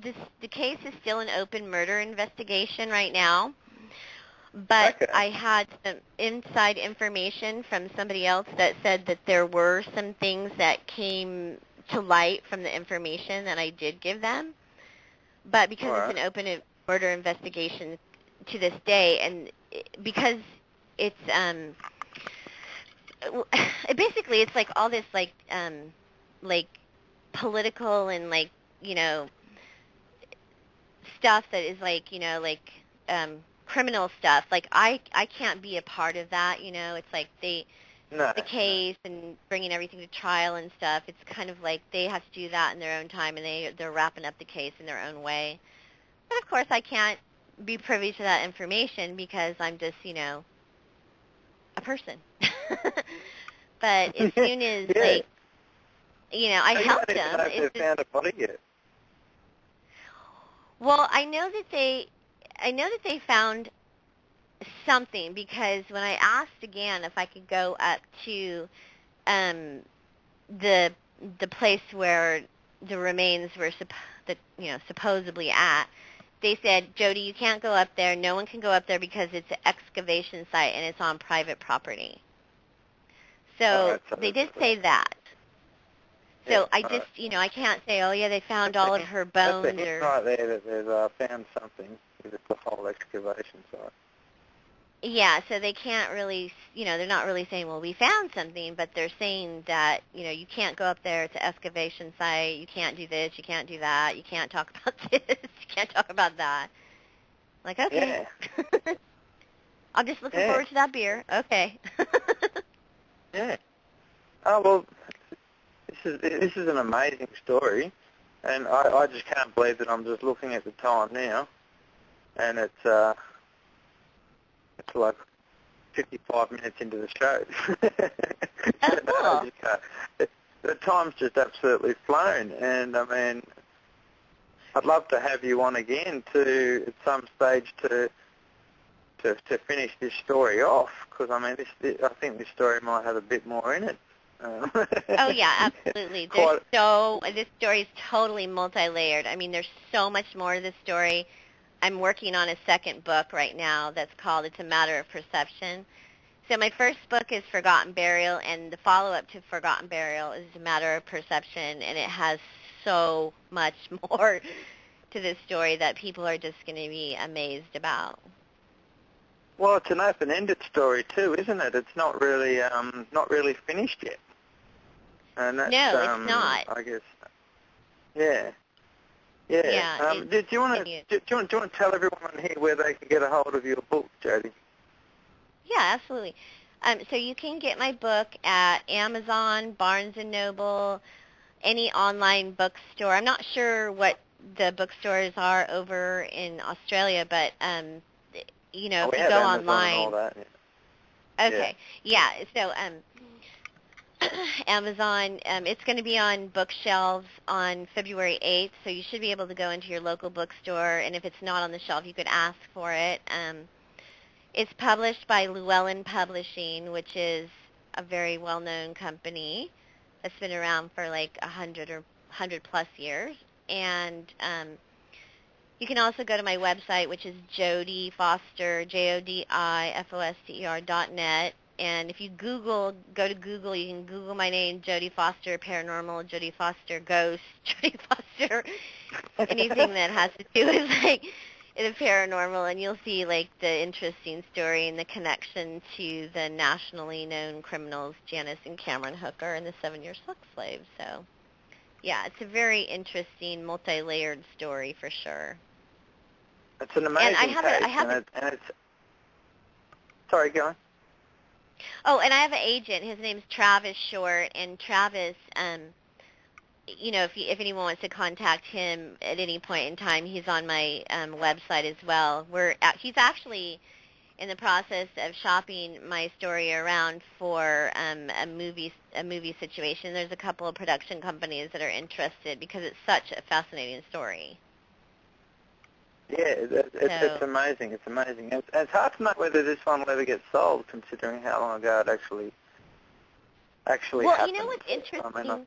The case is still an open murder investigation right now, but Okay. I had some inside information from somebody else that said that there were some things that came to light from the information that I did give them, but because it's an open murder investigation to this day, and because it's basically it's like all this like political and like stuff that is like criminal stuff. Like I can't be a part of that. It's like the case and bringing everything to trial and stuff. It's kind of like they have to do that in their own time, and they're wrapping up the case in their own way. But of course, I can't be privy to that information because I'm just a person. But as soon as I helped them. You don't even know if they found a body yet. Well, I know that they found something, because when I asked again if I could go up to the place where the remains were supposedly at, they said, Jodi, you can't go up there. No one can go up there because it's an excavation site and it's on private property. So they did say that. So I just, I can't say, oh yeah, they found all of her bones. That's a hint right there that they've found something. It's the whole excavation site. Yeah, so they can't really, they're not really saying, well, we found something, but they're saying that, you can't go up there. It's an excavation site. You can't do this. You can't do that. You can't talk about this. You can't talk about that. Like, okay. Yeah. I'm just looking forward to that beer. Okay. Yeah. Oh, well, this is an amazing story, and I just can't believe that I'm just looking at the time now, and it's like 55 minutes into the show. Oh, cool. The time's just absolutely flown, and I mean, I'd love to have you on again at some stage to finish this story off, because I mean, I think this story might have a bit more in it. Oh yeah, absolutely. This story is totally multi-layered. I mean, there's so much more to this story. I'm working on a second book right now that's called It's a Matter of Perception. So my first book is Forgotten Burial, and the follow-up to Forgotten Burial is A Matter of Perception, and it has so much more to this story that people are just going to be amazed about. Well, it's an open-ended story too, isn't it? It's not really finished yet. And that's, no, it's not. I guess. Yeah. Yeah. Yeah. Do you want to tell everyone on here where they can get a hold of your book, Jodi? Yeah, absolutely. So you can get my book at Amazon, Barnes & Noble, any online bookstore. I'm not sure what the bookstores are over in Australia, but you know, if you go Amazon online. And all that. Yeah. Okay. Yeah. So Amazon, it's going to be on bookshelves on February 8th, so you should be able to go into your local bookstore, and if it's not on the shelf, you could ask for it. It's published by Llewellyn Publishing, which is a very well-known company that's been around for like 100 plus years. And you can also go to my website, which is Jodi Foster, JodiFoster.net. And if you go to Google, you can Google my name, Jodi Foster Paranormal, Jodi Foster Ghost, Jodi Foster, anything that has to do with like the paranormal, and you'll see like the interesting story and the connection to the nationally known criminals Janice and Cameron Hooker and the 7-year sex slave. So, yeah, it's a very interesting, multi-layered story for sure. It's an amazing case, sorry, go on. Oh, and I have an agent. His name's Travis Short, and Travis, you know, if anyone wants to contact him at any point in time, he's on my website as well. He's actually in the process of shopping my story around for a movie situation. There's a couple of production companies that are interested because it's such a fascinating story. Yeah, it's amazing. It's amazing. It's hard to know whether this one will ever get sold, considering how long ago it actually happened. Well, you know what's interesting?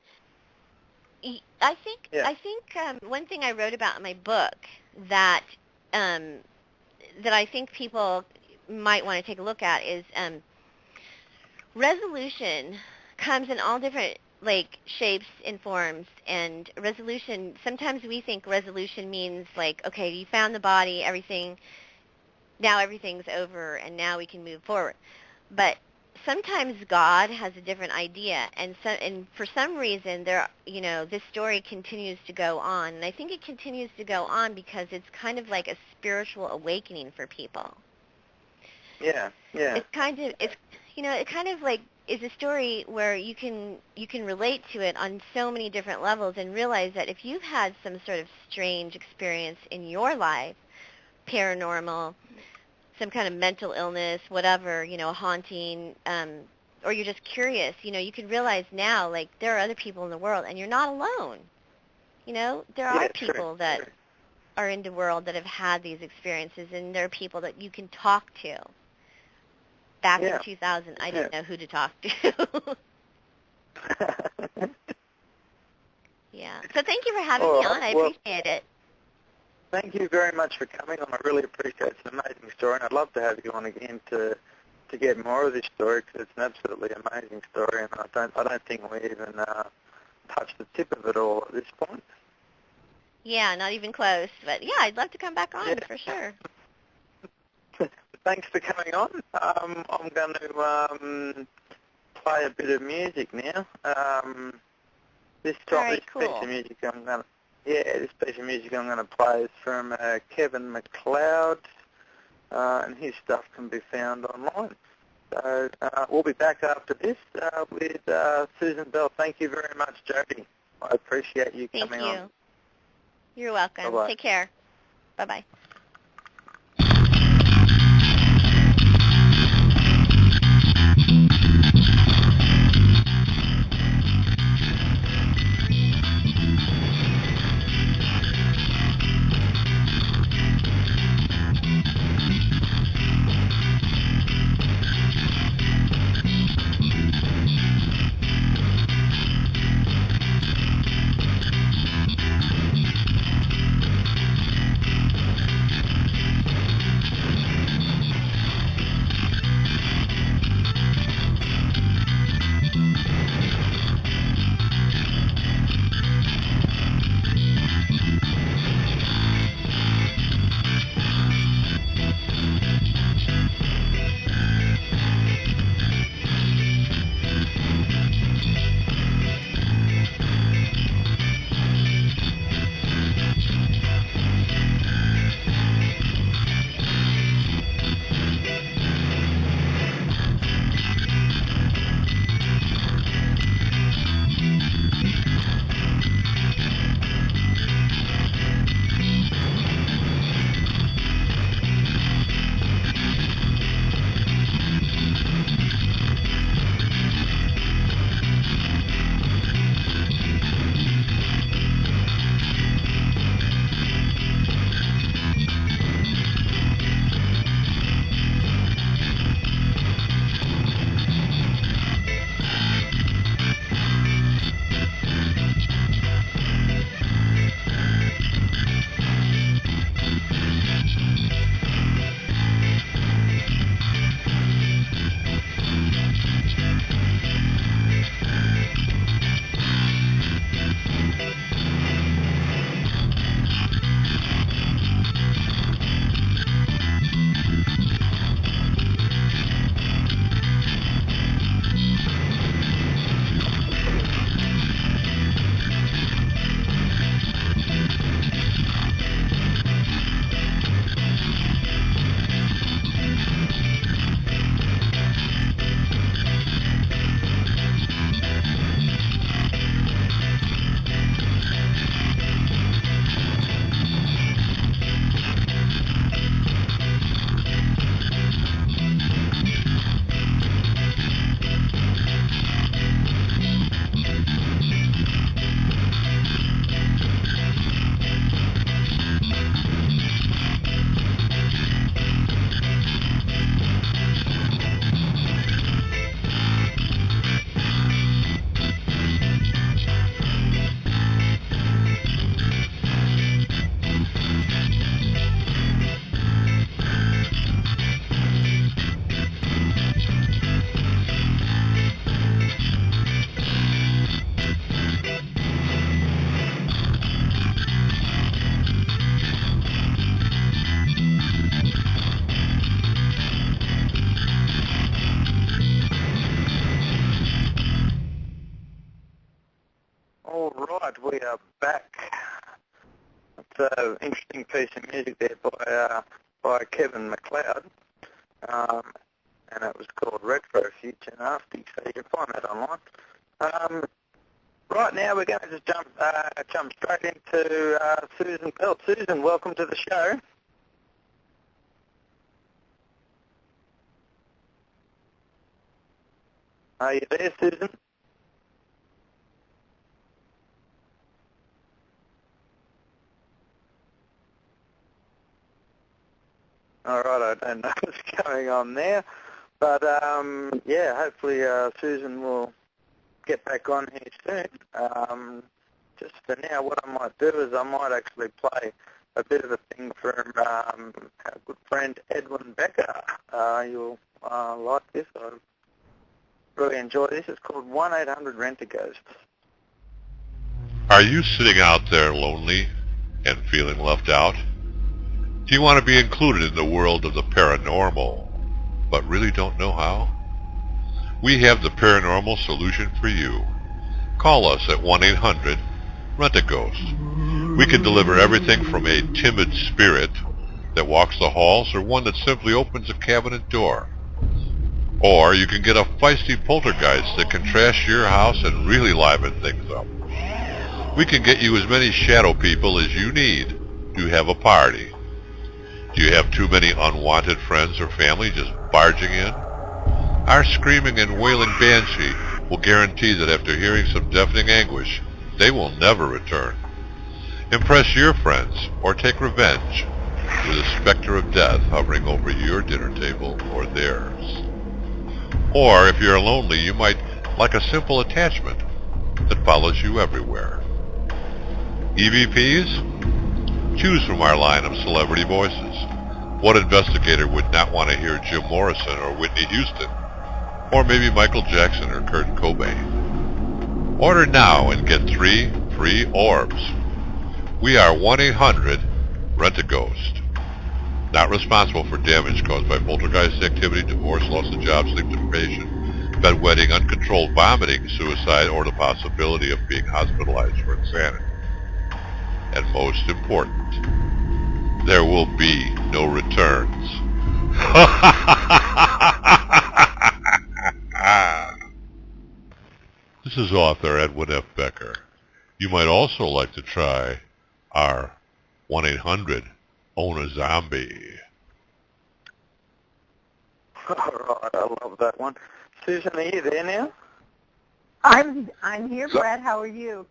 I think one thing I wrote about in my book that I think people might want to take a look at is resolution comes in all different like shapes and forms, and resolution, sometimes we think resolution means like, okay, you found the body, now everything's over and now we can move forward. But sometimes God has a different idea, and for some reason this story continues to go on, and I think it continues to go on because it's kind of like a spiritual awakening for people. Yeah. It kind of like is a story where you can relate to it on so many different levels and realize that if you've had some sort of strange experience in your life, paranormal, some kind of mental illness, whatever, a haunting, or you're just curious, you can realize now, like, there are other people in the world, and you're not alone. There are people that are in the world that have had these experiences, and there are people that you can talk to. Back in 2000, I didn't know who to talk to. Yeah. So thank you for having me on. I appreciate it. Thank you very much for coming on. I really appreciate it. It's an amazing story, and I'd love to have you on again to get more of this story, because it's an absolutely amazing story, and I don't think we even touched the tip of it all at this point. Yeah, not even close. But yeah, I'd love to come back on for sure. Thanks for coming on. I'm going to play a bit of music now. This piece of music I'm going to play is from Kevin MacLeod, and his stuff can be found online. So we'll be back after this with Susan Bell. Thank you very much, Jodi. I appreciate you coming on. Thank you. You're welcome. Bye-bye. Take care. Bye-bye. are back. It's an interesting piece of music there by Kevin MacLeod, and it was called Retro Future Nasty, so you can find that online. Right now we're going to just jump straight into Susan Pelt. Susan, welcome to the show. Are you there, Susan? All right, I don't know what's going on there, but yeah, hopefully Susan will get back on here soon. Just for now, what I might do is I might actually play a bit of a thing from our good friend Edwin Becker. You'll like this. I really enjoy this. It's called 1-800-RENT-A-GHOST. Are you sitting out there lonely and feeling left out? Do you want to be included in the world of the paranormal, but really don't know how? We have the paranormal solution for you. Call us at 1-800-RENT-A-GHOST. We can deliver everything from a timid spirit that walks the halls or one that simply opens a cabinet door. Or you can get a feisty poltergeist that can trash your house and really liven things up. We can get you as many shadow people as you need to have a party. Do you have too many unwanted friends or family just barging in? Our screaming and wailing banshee will guarantee that after hearing some deafening anguish, they will never return. Impress your friends or take revenge with a specter of death hovering over your dinner table or theirs. Or if you're lonely, you might like a simple attachment that follows you everywhere. EVPs? Choose from our line of celebrity voices. What investigator would not want to hear Jim Morrison or Whitney Houston? Or maybe Michael Jackson or Kurt Cobain? Order now and get 3 free orbs. We are 1-800-RENT-A-GHOST. Not responsible for damage caused by poltergeist activity, divorce, loss of job, sleep deprivation, bedwetting, uncontrolled vomiting, suicide, or the possibility of being hospitalized for insanity. And most important, there will be no returns. This is author Edwin F. Becker. You might also like to try our 1-800-OWN-A-ZOMBIE. All right, I love that one. Susan, are you there now? I'm here, Brad. How are you?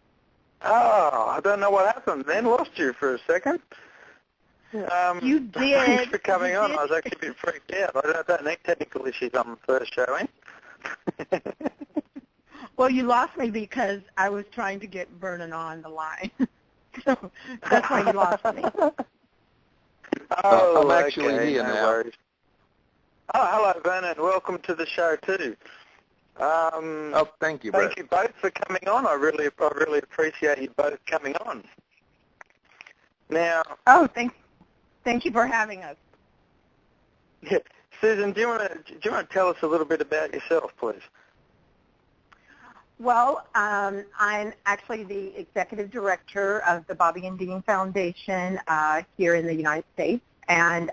Oh, I don't know what happened then. Lost you for a second. You did. Thanks for coming on. I was actually a bit freaked out. I don't know technical issues on the first show, eh? Well, you lost me because I was trying to get Vernon on the line. So that's why you lost me. Oh, I'm actually here no now. worries. Oh, hello, Vernon. Welcome to the show, too. Oh, thank you, Brett. Thank you both for coming on. I really appreciate you both coming on. Now, Oh, thank you for having us. yeah, Susan, do you want to tell us a little bit about yourself, please? Well, I'm actually the executive director of the Bobby and Dean Foundation here in the United States, and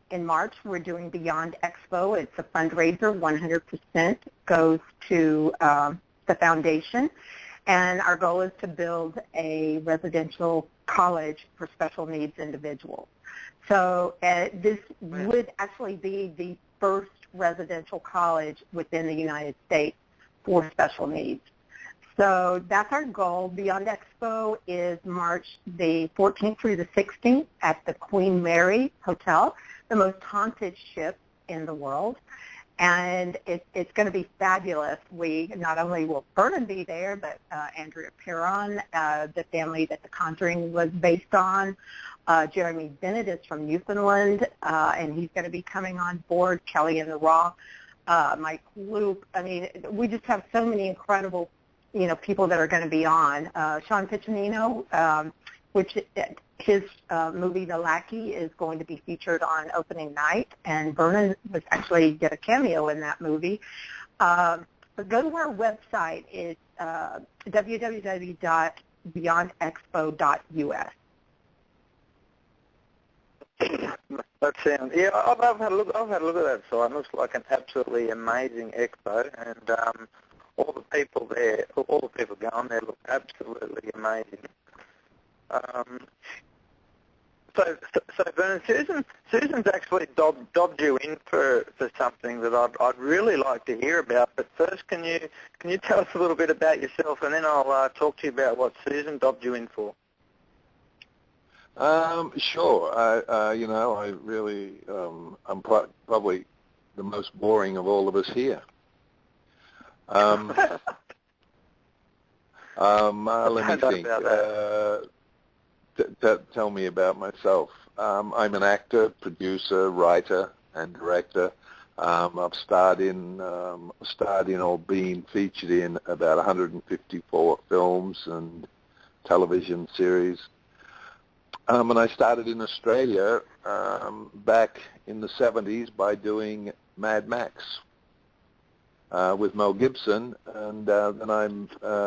in March we're doing Beyond Expo. It's a fundraiser. 100% goes to the foundation, and our goal is to build a residential college for special needs individuals. So this would actually be the first residential college within the United States for special needs. So that's our goal. Beyond Expo is March the 14th through the 16th at the Queen Mary Hotel, the most haunted ship in the world. And it's going to be fabulous. We not only will Vernon be there, but Andrea Perron, the family that The Conjuring was based on. Jeremy Bennett is from Newfoundland, and he's going to be coming on board. Kelly and the Raw, Mike Loop. I mean, we just have so many incredible, people that are going to be on. Sean Piccinino, which his movie The Lackey is going to be featured on opening night, and Vernon did a cameo in that movie. But go to our website. It's www.beyondexpo.us. That sounds. Yeah, I've had a look. I've had a look at that site. It looks like an absolutely amazing expo, and all the people there, all the people going there, look absolutely amazing. So Vernon, Susan's actually dobbed you in for something that I'd really like to hear about. But first, can you tell us a little bit about yourself, and then I'll talk to you about what Susan dobbed you in for. Sure. I really, I'm probably the most boring of all of us here. Let me think. Tell me about myself. I'm an actor, producer, writer, and director. I've starred in or been featured in about 154 films and television series. And I started in Australia back in the 70s by doing Mad Max with Mel Gibson, and then I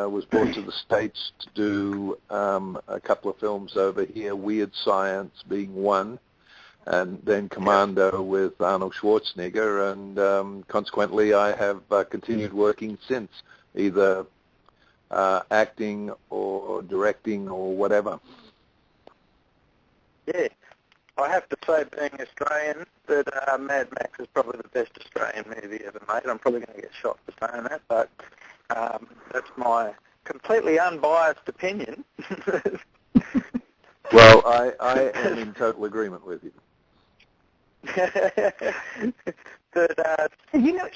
was brought to the States to do a couple of films over here, Weird Science being one, and then Commando with Arnold Schwarzenegger, and consequently I have continued working since, either acting or directing or whatever. Yeah, I have to say, being Australian, that Mad Max is probably the best Australian movie ever made. I'm probably going to get shot for saying that, but that's my completely unbiased opinion. Well, I am in total agreement with you. But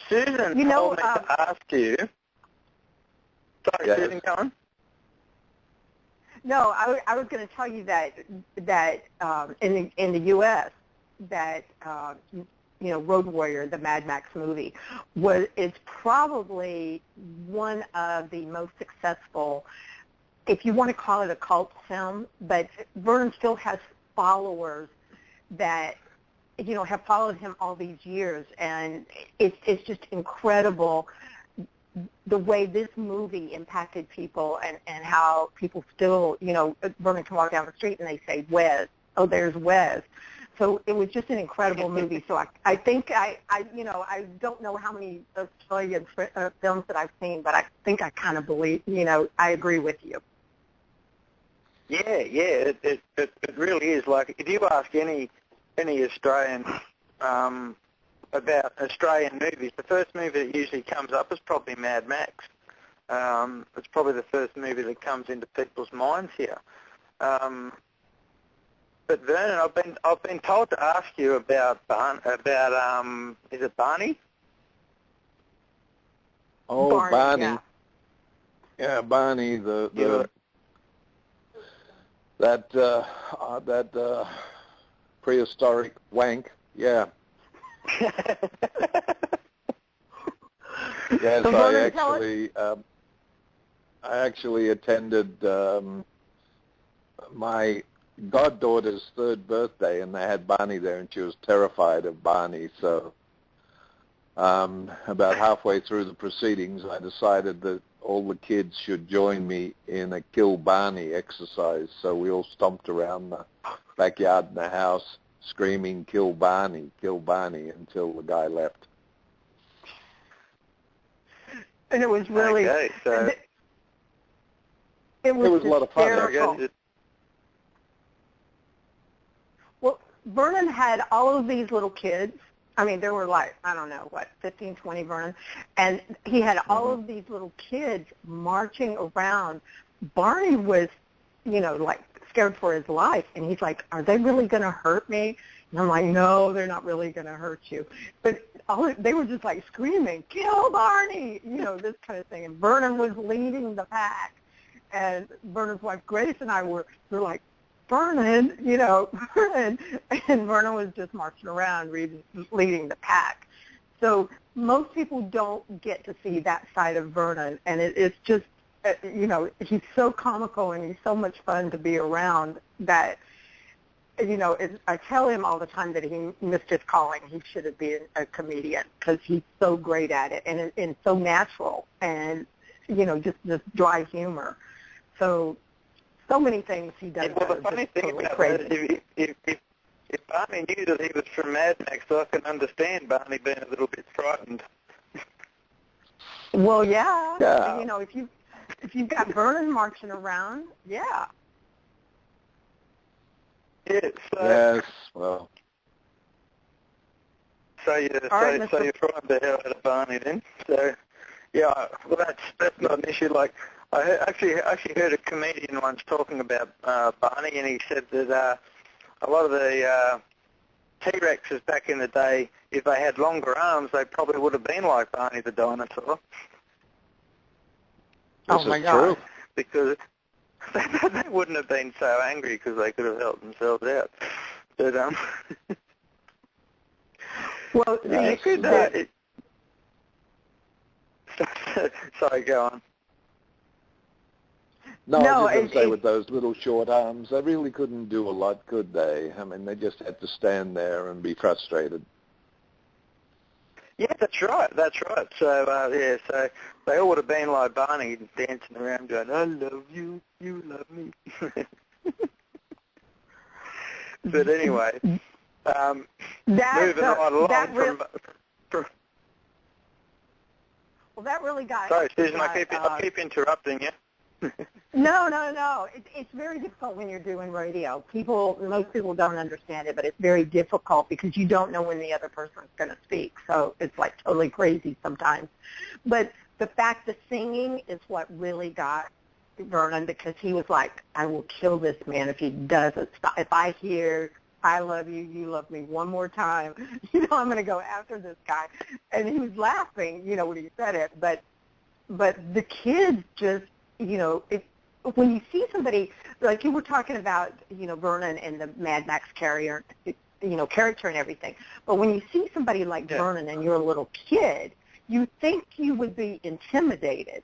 Susan told me to ask you. Sorry, yes. Susan, go on. No, I was going to tell you that in the U.S. that Road Warrior, the Mad Max movie, is probably one of the most successful, if you want to call it a cult film. But Vernon still has followers that have followed him all these years, and it's just incredible the way this movie impacted people, and how people still, Vernon can walk down the street and they say, Wes, oh, there's Wes. So it was just an incredible movie. So I think I don't know how many Australian films that I've seen, but I think I kind of believe, I agree with you. Yeah, it really is. Like, if you ask any Australian about Australian movies, the first movie that usually comes up is probably Mad Max. It's probably the first movie that comes into people's minds here. But Vernon, I've been told to ask you about is it Barney? Oh, Barney. Yeah, Barney, that prehistoric wank. Yeah. Yes, I actually attended my goddaughter's 3rd birthday, and they had Barney there, and she was terrified of Barney. So about halfway through the proceedings, I decided that all the kids should join me in a Kill Barney exercise. So we all stomped around the backyard in the house screaming, Kill Barney, until the guy left. And it was really, okay, so it was a lot of fun. Well, Vernon had all of these little kids. I mean, there were 15, 20 Vernon. And he had all of these little kids marching around. Barney was, scared for his life. And he's like, are they really going to hurt me? And I'm like, no, they're not really going to hurt you. But they were just like screaming, kill Barney, this kind of thing. And Vernon was leading the pack. And Vernon's wife, Grace, and I were like, Vernon, Vernon. And Vernon was just marching around leading the pack. So most people don't get to see that side of Vernon. And it's just, he's so comical and he's so much fun to be around that, I tell him all the time that he missed his calling. He should have been a comedian because he's so great at it and so natural. And just dry humor. So many things he does. Well, the funny thing totally about crazy. that is if Barney knew that he was from Mad Max, I can understand Barney being a little bit frightened. Well, yeah. Yeah. If you've got Vernon marching around, yeah. Yeah, Yes, well. So you're frightened the hell out of Barney then. So yeah, well that's not an issue. Like I actually heard a comedian once talking about Barney, and he said that a lot of the T-Rexes back in the day, if they had longer arms, they probably would have been like Barney the dinosaur. Oh my This is God. true. Because they wouldn't have been so angry because they could have helped themselves out. But Well, yeah, you could. Sorry, go on. No, No, I was just going to say it- with those little short arms, they really couldn't do a lot, could they? I mean, they just had to stand there and be frustrated. Yeah, that's right. So, yeah, so they all would have been like Barney, dancing around going, I love you, you love me. But anyway, moving right along well, that really got... Sorry, Susan, I keep interrupting you. No. It's very difficult when you're doing radio. Most people don't understand it, but it's very difficult because you don't know when the other person's going to speak. So it's like totally crazy sometimes. But the fact the singing is what really got Vernon, because he was like, I will kill this man if he doesn't stop. If I hear I love you, you love me one more time, I'm going to go after this guy. And he was laughing, when he said it. But the kids just, when you see somebody, like you were talking about, Vernon and the Mad Max character and everything, but when you see somebody like Vernon and you're a little kid, you think you would be intimidated.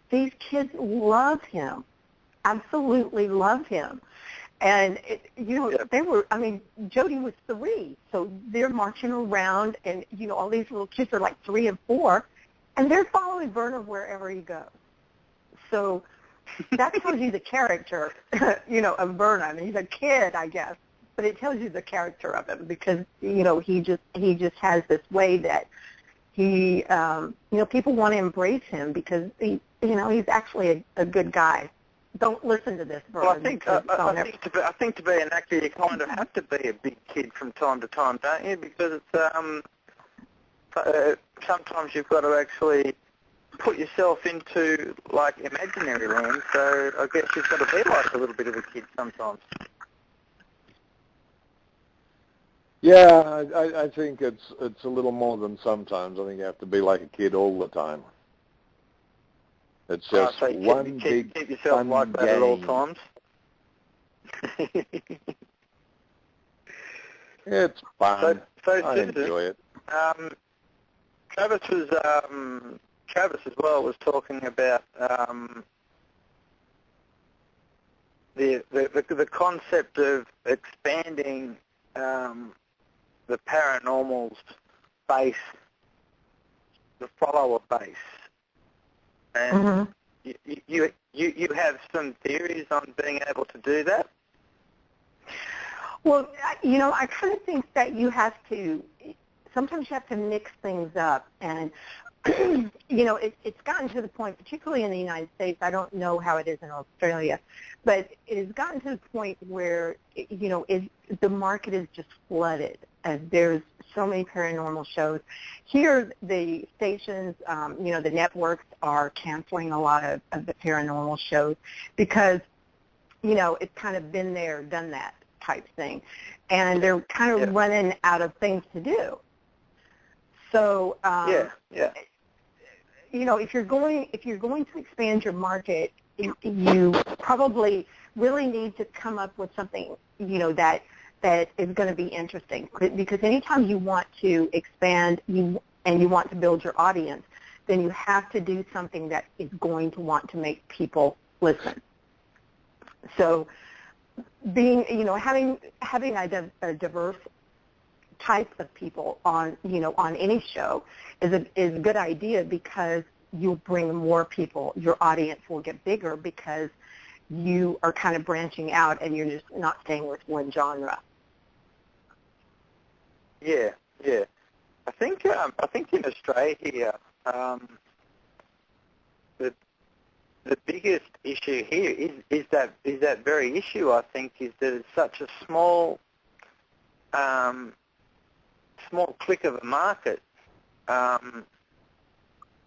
These kids love him, absolutely love him. And, they were, Jodi was 3, so they're marching around, and, all these little kids are like 3 and 4, and they're following Vernon wherever he goes. So that tells you the character, of Vernon. He's a kid, I guess, but it tells you the character of him because, he just has this way that he, people want to embrace him because he's actually a good guy. Don't listen to this, Vernon. Well, I think to be an actor, you kind of have to be a big kid from time to time, don't you? Because it's sometimes you've got to actually put yourself into like imaginary land. So I guess you've got to be like a little bit of a kid sometimes. Yeah, I think it's a little more than sometimes. I think you have to be like a kid all the time. It's just so one keep big yourself fun like that game. at all times. It's fun. So I Susan, enjoy it. Travis as well was talking about the concept of expanding the paranormal's base, the follower base. And you have some theories on being able to do that? Well, I kind of think that sometimes you have to mix things up. And, it's gotten to the point, particularly in the United States, I don't know how it is in Australia, but it has gotten to the point where, the market is just flooded. And there's so many paranormal shows. Here, the stations, the networks are canceling a lot of the paranormal shows because, it's kind of been there, done that type thing. And they're kind of running out of things to do. So, if you're going to expand your market, you probably really need to come up with something, that is going to be interesting. Because anytime you want to expand and you want to build your audience, then you have to do something that is going to want to make people listen. So having a diverse type of people on any show is a good idea because you'll bring more people. Your audience will get bigger because you are kind of branching out and you're just not staying with one genre. Yeah. I think in Australia here, the biggest issue here is that very issue. I think is that it's such a small clique of a market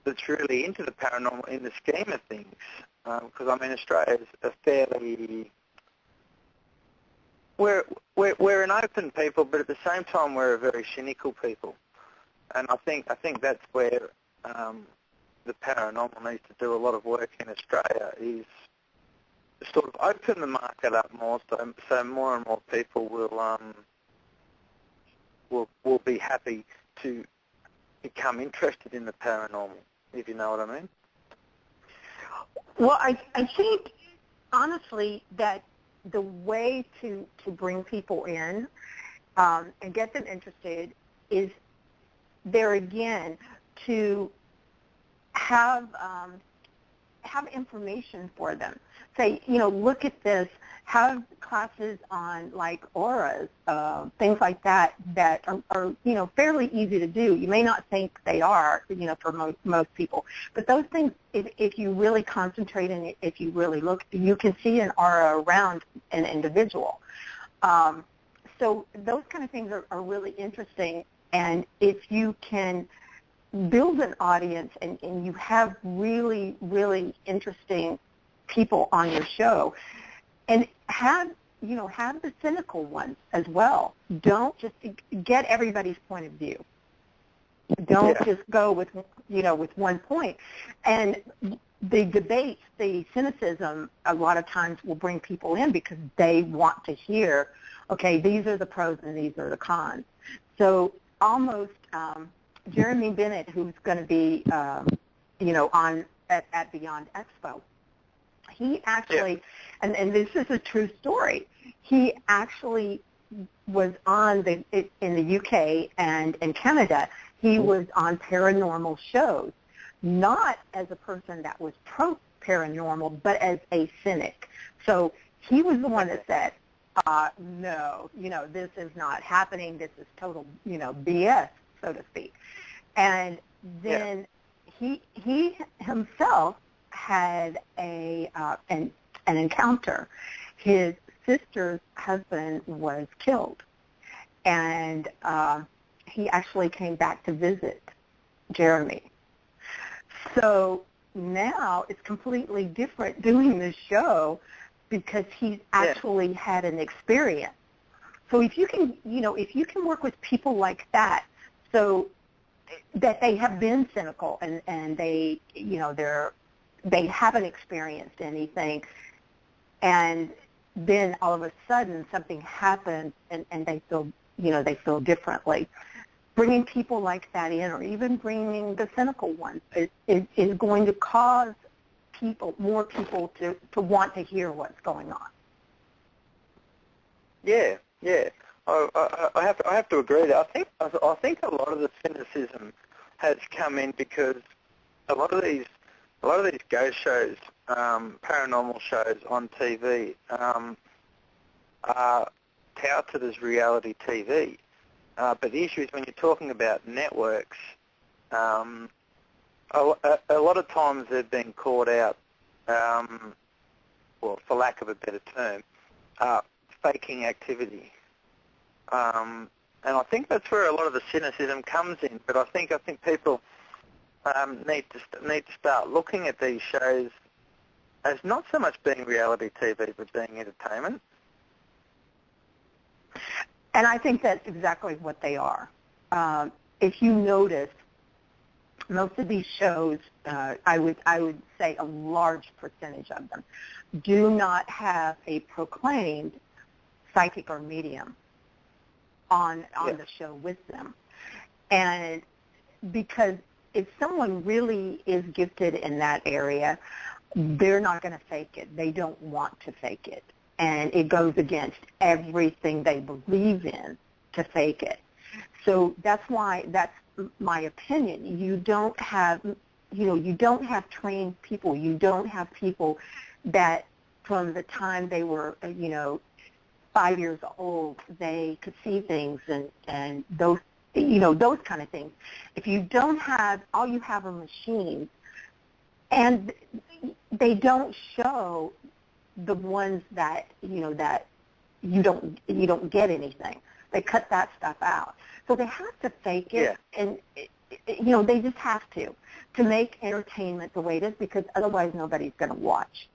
that's really into the paranormal in the scheme of things. Because I mean, Australia is a fairly we're an open people, but at the same time we're a very cynical people, and I think that's where the paranormal needs to do a lot of work in Australia, is to sort of open the market up more, so more and more people will be happy to become interested in the paranormal, if you know what I mean. Well, I think, honestly, that the way to bring people in and get them interested is, there again, to have information for them. Say, look at this, have classes on, like, auras, things like that are fairly easy to do. You may not think they are, for most people. But those things, if you really concentrate and if you really look, you can see an aura around an individual. So those kind of things are really interesting. And if you can build an audience and you have really, really interesting people on your show, and have the cynical ones as well. Don't just get everybody's point of view. Don't just go with one point. And the debate, the cynicism, a lot of times will bring people in because they want to hear, okay, these are the pros and these are the cons. So almost Jeremy Bennett, who's going to be on at Beyond Expo, he actually, and this is a true story, he actually was on in the UK and in Canada. He was on paranormal shows, not as a person that was pro-paranormal, but as a cynic. So he was the one that said, no, this is not happening. This is total, BS, so to speak. And then he himself had an encounter. His sister's husband was killed, and he actually came back to visit Jeremy. So now it's completely different doing this show because he's actually had an experience. So if you can work with people like that, so that they have been cynical and they haven't experienced anything, and then all of a sudden something happens and they feel differently. Bringing people like that in, or even bringing the cynical ones, is going to cause more people to want to hear what's going on. Yeah. I have to agree that I think a lot of the cynicism has come in because a lot of these ghost shows, paranormal shows on TV, are touted as reality TV. But the issue is when you're talking about networks, a lot of times they've been caught out, well, for lack of a better term, faking activity. And I think that's where a lot of the cynicism comes in. But I think people need to start looking at these shows as not so much being reality TV, but being entertainment. And I think that's exactly what they are. If you notice, most of these shows, I would say a large percentage of them, do not have a proclaimed psychic or medium on the show with them. And because if someone really is gifted in that area, they're not going to fake it. They don't want to fake it. And it goes against everything they believe in to fake it. So that's why, that's my opinion. You don't have, you don't have trained people. You don't have people that from the time they were, 5 years old, they could see things and those, those kind of things. If you don't have, all you have are machines, and they don't show the ones that, that you don't get anything. They cut that stuff out. So they have to fake it, and, they just have to make entertainment the way it is, because otherwise nobody's going to watch.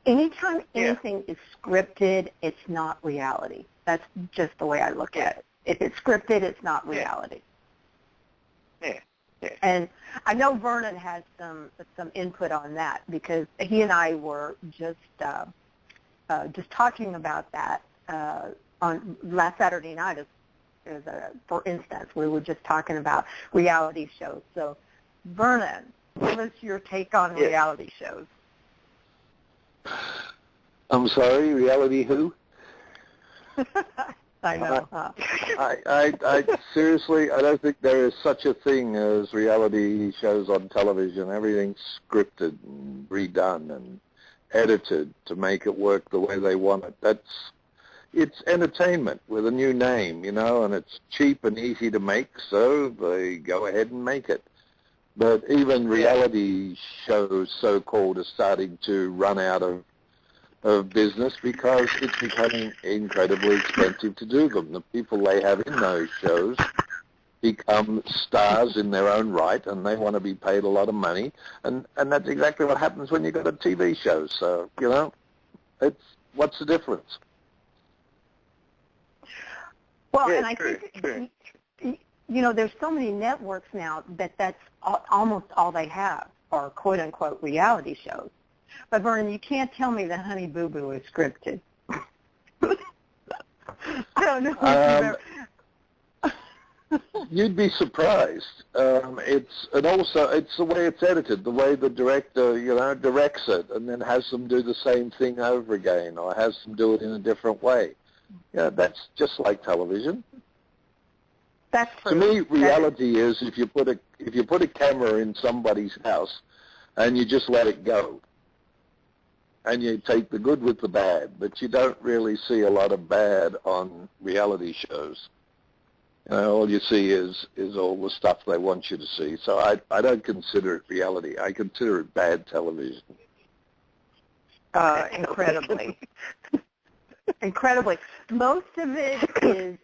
Anytime anything is scripted, it's not reality. That's just the way I look at it. If it's scripted, it's not reality. Yeah. And I know Vernon has some input on that, because he and I were just talking about that on last Saturday night. For instance, we were just talking about reality shows. So, Vernon, give us your take on reality shows. I'm sorry, reality who? I know. I seriously, I don't think there is such a thing as reality shows on television. Everything's scripted and redone and edited to make it work the way they want it. It's entertainment with a new name, and it's cheap and easy to make, so they go ahead and make it. But even reality shows, so-called, are starting to run out of business because it's becoming incredibly expensive to do them. The people they have in those shows become stars in their own right, and they want to be paid a lot of money. And that's exactly what happens when you've got a TV show. So, what's the difference? Well, and I think, there's so many networks now that's almost all they have are quote-unquote reality shows. But, Vernon, you can't tell me that Honey Boo Boo is scripted. I don't know. You'd be surprised. It's the way it's edited, the way the director, directs it, and then has them do the same thing over again, or has them do it in a different way. That's just like television. That's true. To me, reality is if you put a camera in somebody's house and you just let it go, and you take the good with the bad, but you don't really see a lot of bad on reality shows. All you see is all the stuff they want you to see. So I don't consider it reality. I consider it bad television. Incredibly. Incredibly. Most of it is,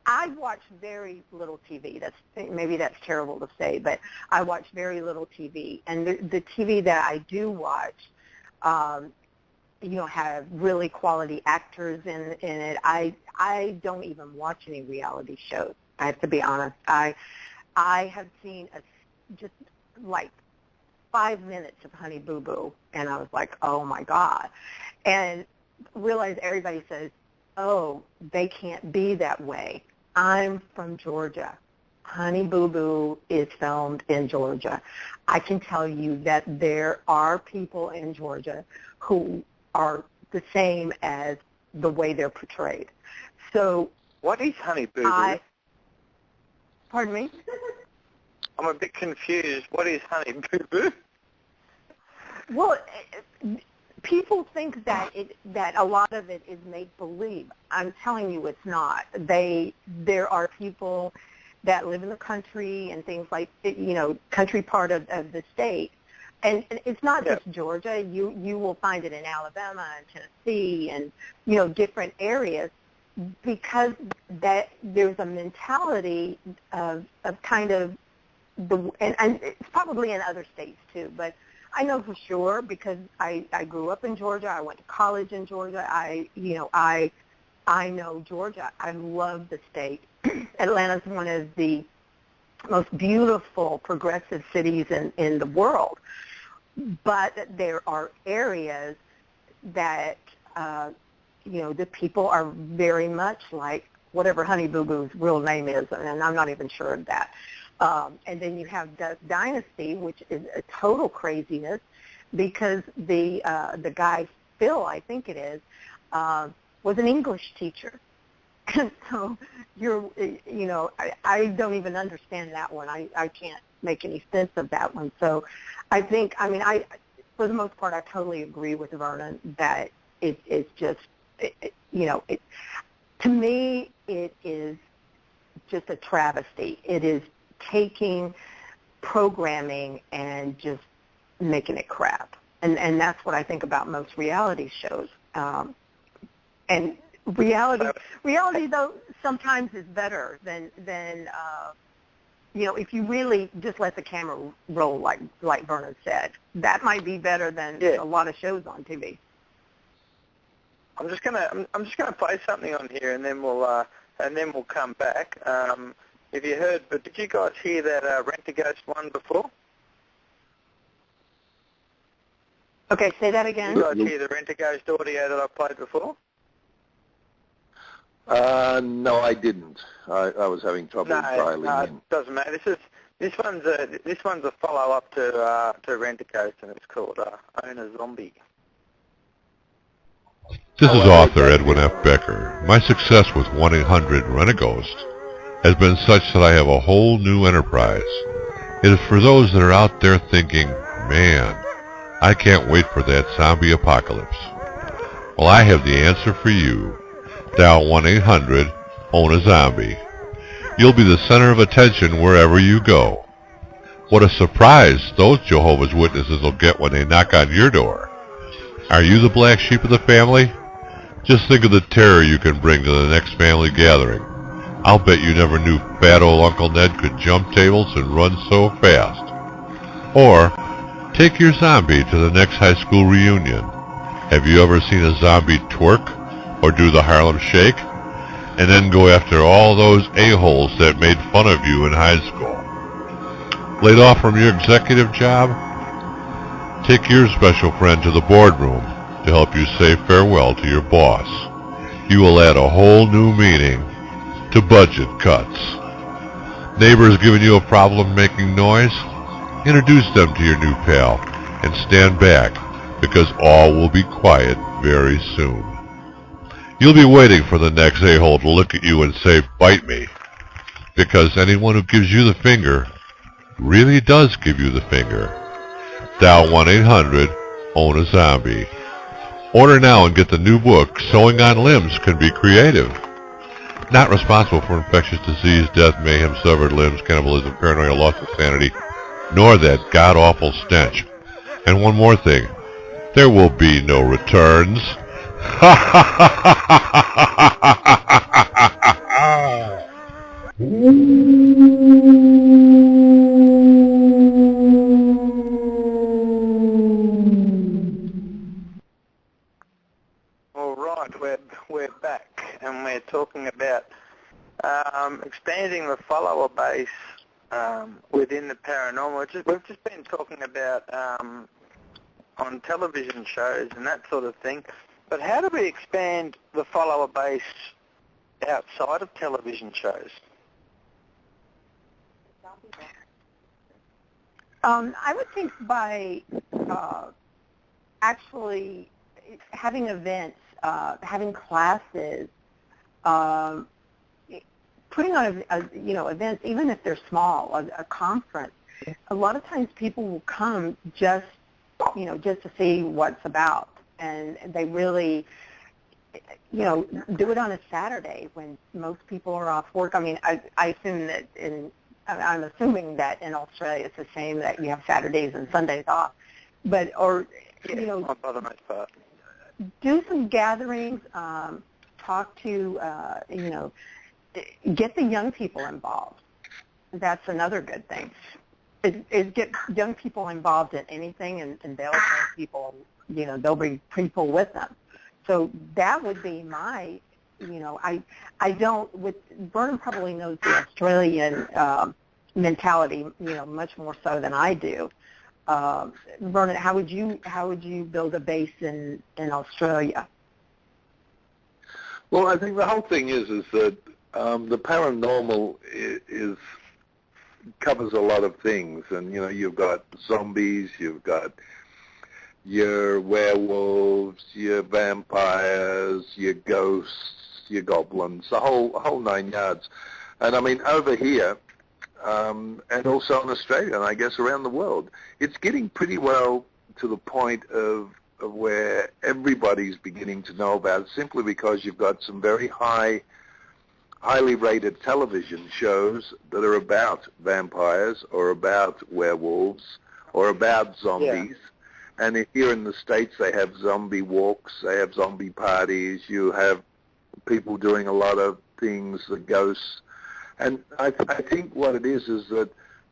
I watch very little TV. Maybe that's terrible to say, but I watch very little TV. And the TV that I do watch, have really quality actors in it. I don't even watch any reality shows. I have to be honest. I have seen just like 5 minutes of Honey Boo Boo, and I was like, oh my God. And realize everybody says, oh, they can't be that way. I'm from Georgia. Honey Boo Boo is filmed in Georgia. I can tell you that there are people in Georgia who are the same as the way they're portrayed. So what is Honey Boo Boo? Pardon me? I'm a bit confused. What is Honey Boo Boo? Well, people think that a lot of it is make-believe. I'm telling you it's not. There are people that live in the country and things like, country part of the state. And it's not just Georgia. You will find it in Alabama and Tennessee and, different areas, because that there's a mentality of kind of and it's probably in other states too, but I know for sure because I grew up in Georgia. I went to college in Georgia. I know Georgia. I love the state. Atlanta's one of the most beautiful progressive cities in the world. But there are areas that, the people are very much like whatever Honey Boo Boo's real name is, and I'm not even sure of that. And then you have Duck Dynasty, which is a total craziness because the guy, Phil, I think it is, was an English teacher. And so I don't even understand that one. I make any sense of that one. So I think, for the most part, I totally agree with Vernon that it's just, to me, it is just a travesty. It is taking programming and just making it crap. And that's what I think about most reality shows. And reality though sometimes is better than if you really just let the camera roll, like Vernon said. That might be better than a lot of shows on TV. I'm just gonna play something on here, and then we'll come back. If you heard, but did you guys hear that Rent-A-Ghost one before? Okay, say that again. Did you guys hear the Rent-A-Ghost audio that I played before? No, I didn't. I was having trouble dialing in. It doesn't matter. This one's a follow-up to Rent-A-Ghost, and it's called Own a Zombie. This is author Edwin F. Becker. My success with 1-800-RENT-A-GHOST has been such that I have a whole new enterprise. It is for those that are out there thinking, man, I can't wait for that zombie apocalypse. Well, I have the answer for you. Dial 1-800-OWN-A-ZOMBIE. You'll be the center of attention wherever you go. What a surprise those Jehovah's Witnesses will get when they knock on your door. Are you the black sheep of the family? Just think of the terror you can bring to the next family gathering. I'll bet you never knew fat old Uncle Ned could jump tables and run so fast. Or, take your zombie to the next high school reunion. Have you ever seen a zombie twerk or do the Harlem Shake? And then go after all those a-holes that made fun of you in high school. Laid off from your executive job? Take your special friend to the boardroom to help you say farewell to your boss. You will add a whole new meaning to budget cuts. Neighbors giving you a problem making noise? Introduce them to your new pal and stand back, because all will be quiet very soon. You'll be waiting for the next a-hole to look at you and say, bite me, because anyone who gives you the finger really does give you the finger. Dial 1-800-OWN-A-ZOMBIE. Order now and get the new book, Sewing on Limbs Can Be Creative. Not responsible for infectious disease, death, mayhem, severed limbs, cannibalism, paranoia, loss of sanity, nor that god-awful stench. And one more thing, there will be no returns. Ha ha ha ha ha ha ha ha. All right, we're back, and we're talking about expanding the follower base within the paranormal. We've just been talking about on television shows and that sort of thing. But how do we expand the follower base outside of television shows? I would think by actually having events, having classes, putting on events, even if they're small, a conference. A lot of times people will come just to see what's about, and they really, do it on a Saturday when most people are off work. I mean, I assume that I'm assuming that in Australia it's the same, that you have Saturdays and Sundays off, but for the most part. Do some gatherings, talk to, get the young people involved. That's another good thing. Is get young people involved in anything, and they'll bring people, they'll bring people with them. So that would be my, I don't, Vernon probably knows the Australian mentality, much more so than I do. Vernon, how would you build a base in Australia? Well, I think the whole thing is that the paranormal covers a lot of things, and you've got zombies, you've got your werewolves, your vampires, your ghosts, your goblins, the whole 9 yards. And I mean, over here, and also in Australia, and I guess around the world. It's getting pretty well to the point of where everybody's beginning to know about it, simply because you've got some very highly rated television shows that are about vampires or about werewolves or about zombies. Yeah. And here in the States, they have zombie walks, they have zombie parties, you have people doing a lot of things, the ghosts. And I think what it is that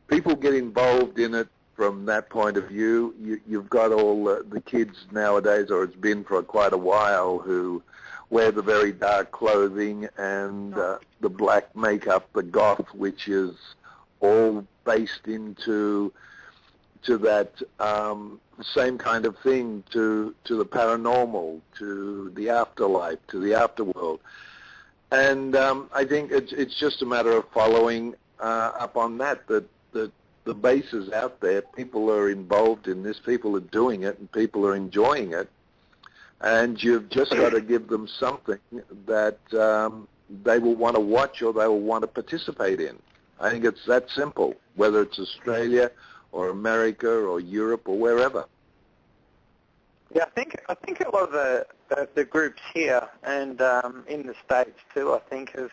people get involved in it from that point of view. You've got all the kids nowadays, or it's been for quite a while, who wear the very dark clothing and the black makeup, the goth, which is all based into that same kind of thing, to the paranormal, to the afterlife, to the afterworld. And I think it's just a matter of following up on that the base is out there, people are involved in this, people are doing it, and people are enjoying it. And you've just got to give them something that they will want to watch or they will want to participate in. I think it's that simple, whether it's Australia or America or Europe or wherever. Yeah, I think a lot of the groups here and in the States too, I think, have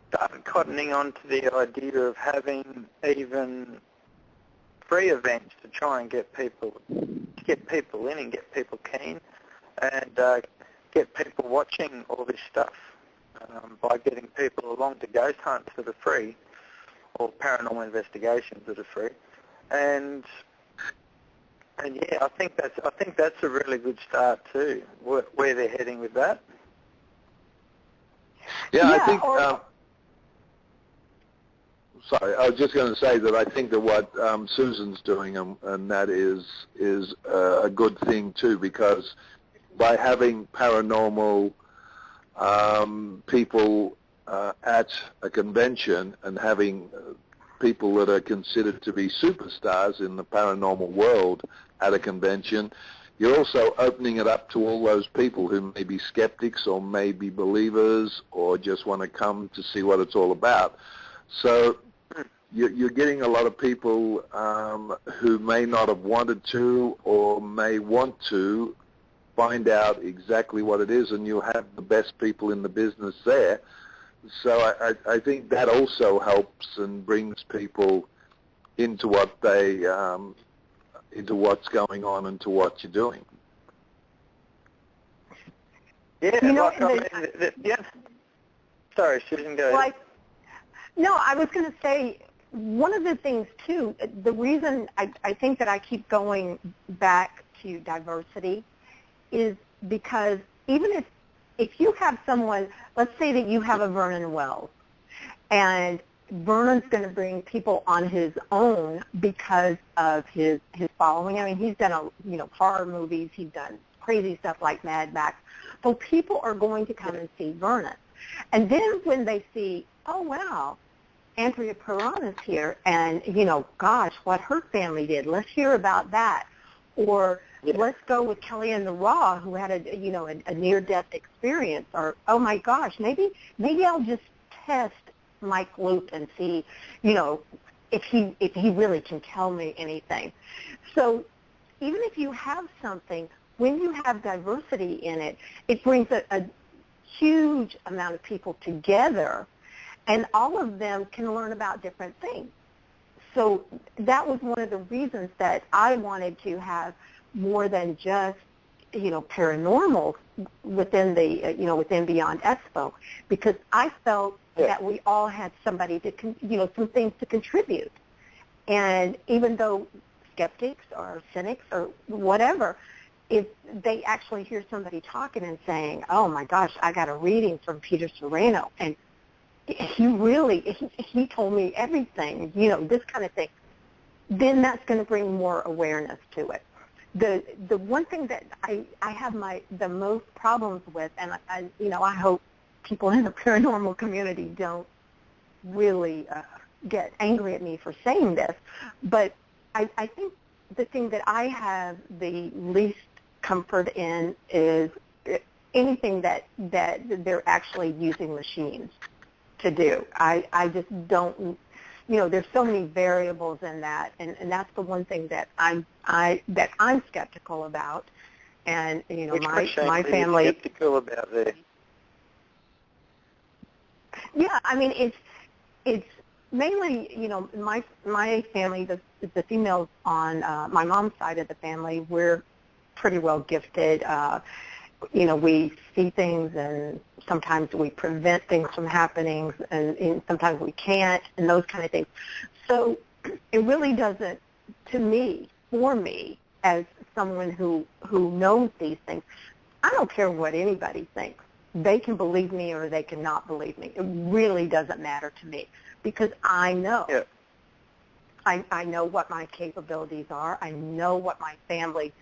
started cottoning on to the idea of having even free events to try and get people in and get people keen and get people watching all this stuff by getting people along to ghost hunts that are free or paranormal investigations that are free. And yeah, I think that's a really good start too, where they're heading with that. Yeah, I think. Sorry, I was just going to say that I think that what Susan's doing, and that is a good thing too, because by having paranormal people at a convention and having people that are considered to be superstars in the paranormal world at a convention, you're also opening it up to all those people who may be skeptics or may be believers or just want to come to see what it's all about. So you're getting a lot of people who may not have wanted to or may want to find out exactly what it is, and you have the best people in the business there. So I think that also helps and brings people into what into what's going on and to what you're doing. Yeah, yeah. Sorry, Susan, go ahead. No, I was going to say, one of the things too, the reason I think that I keep going back to diversity is because even if you have someone, let's say that you have a Vernon Wells, and Vernon's going to bring people on his own because of his following. I mean, he's done horror movies, he's done crazy stuff like Mad Max. So people are going to come and see Vernon. And then when they see, oh wow, Andrea Perron is here, and gosh, what her family did. Let's hear about that. Or let's go with Kellyanne the Raw, who had a near-death experience. Or oh my gosh, maybe I'll just test Mike Loop and see, if he really can tell me anything. So even if you have something, when you have diversity in it, it brings a huge amount of people together, and all of them can learn about different things. So that was one of the reasons that I wanted to have more than just, paranormal within the, within Beyond Expo, because I felt that we all had somebody to, some things to contribute. And even though skeptics or cynics or whatever, if they actually hear somebody talking and saying, oh my gosh, I got a reading from Peter Serrano, and he told me everything, this kind of thing, then that's going to bring more awareness to it. The one thing that I have the most problems with, and I hope people in the paranormal community don't really get angry at me for saying this, but I think the thing that I have the least comfort in is anything that they're actually using machines to do. I just don't there's so many variables in that, and that's the one thing that I'm skeptical about. And Which my family. Are you skeptical about there? Yeah, I mean it's mainly my family, the females on my mom's side of the family, we're pretty well gifted. We see things, and sometimes we prevent things from happening, and sometimes we can't, and those kind of things. So it really doesn't, for me, as someone who knows these things, I don't care what anybody thinks. They can believe me or they cannot believe me. It really doesn't matter to me, because I know. Yeah. I know what my capabilities are. I know what my family,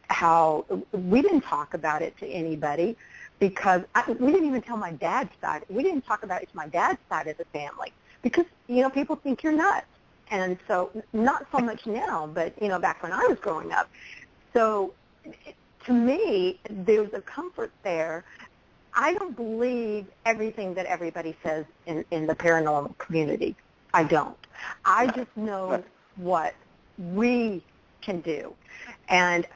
how we didn't talk about it to anybody, because we didn't even tell my dad's side. We didn't talk about it to my dad's side of the family, because, people think you're nuts. And so not so much now, but, back when I was growing up. So to me, there's a comfort there. I don't believe everything that everybody says in the paranormal community. I don't. I just know what we can do. And,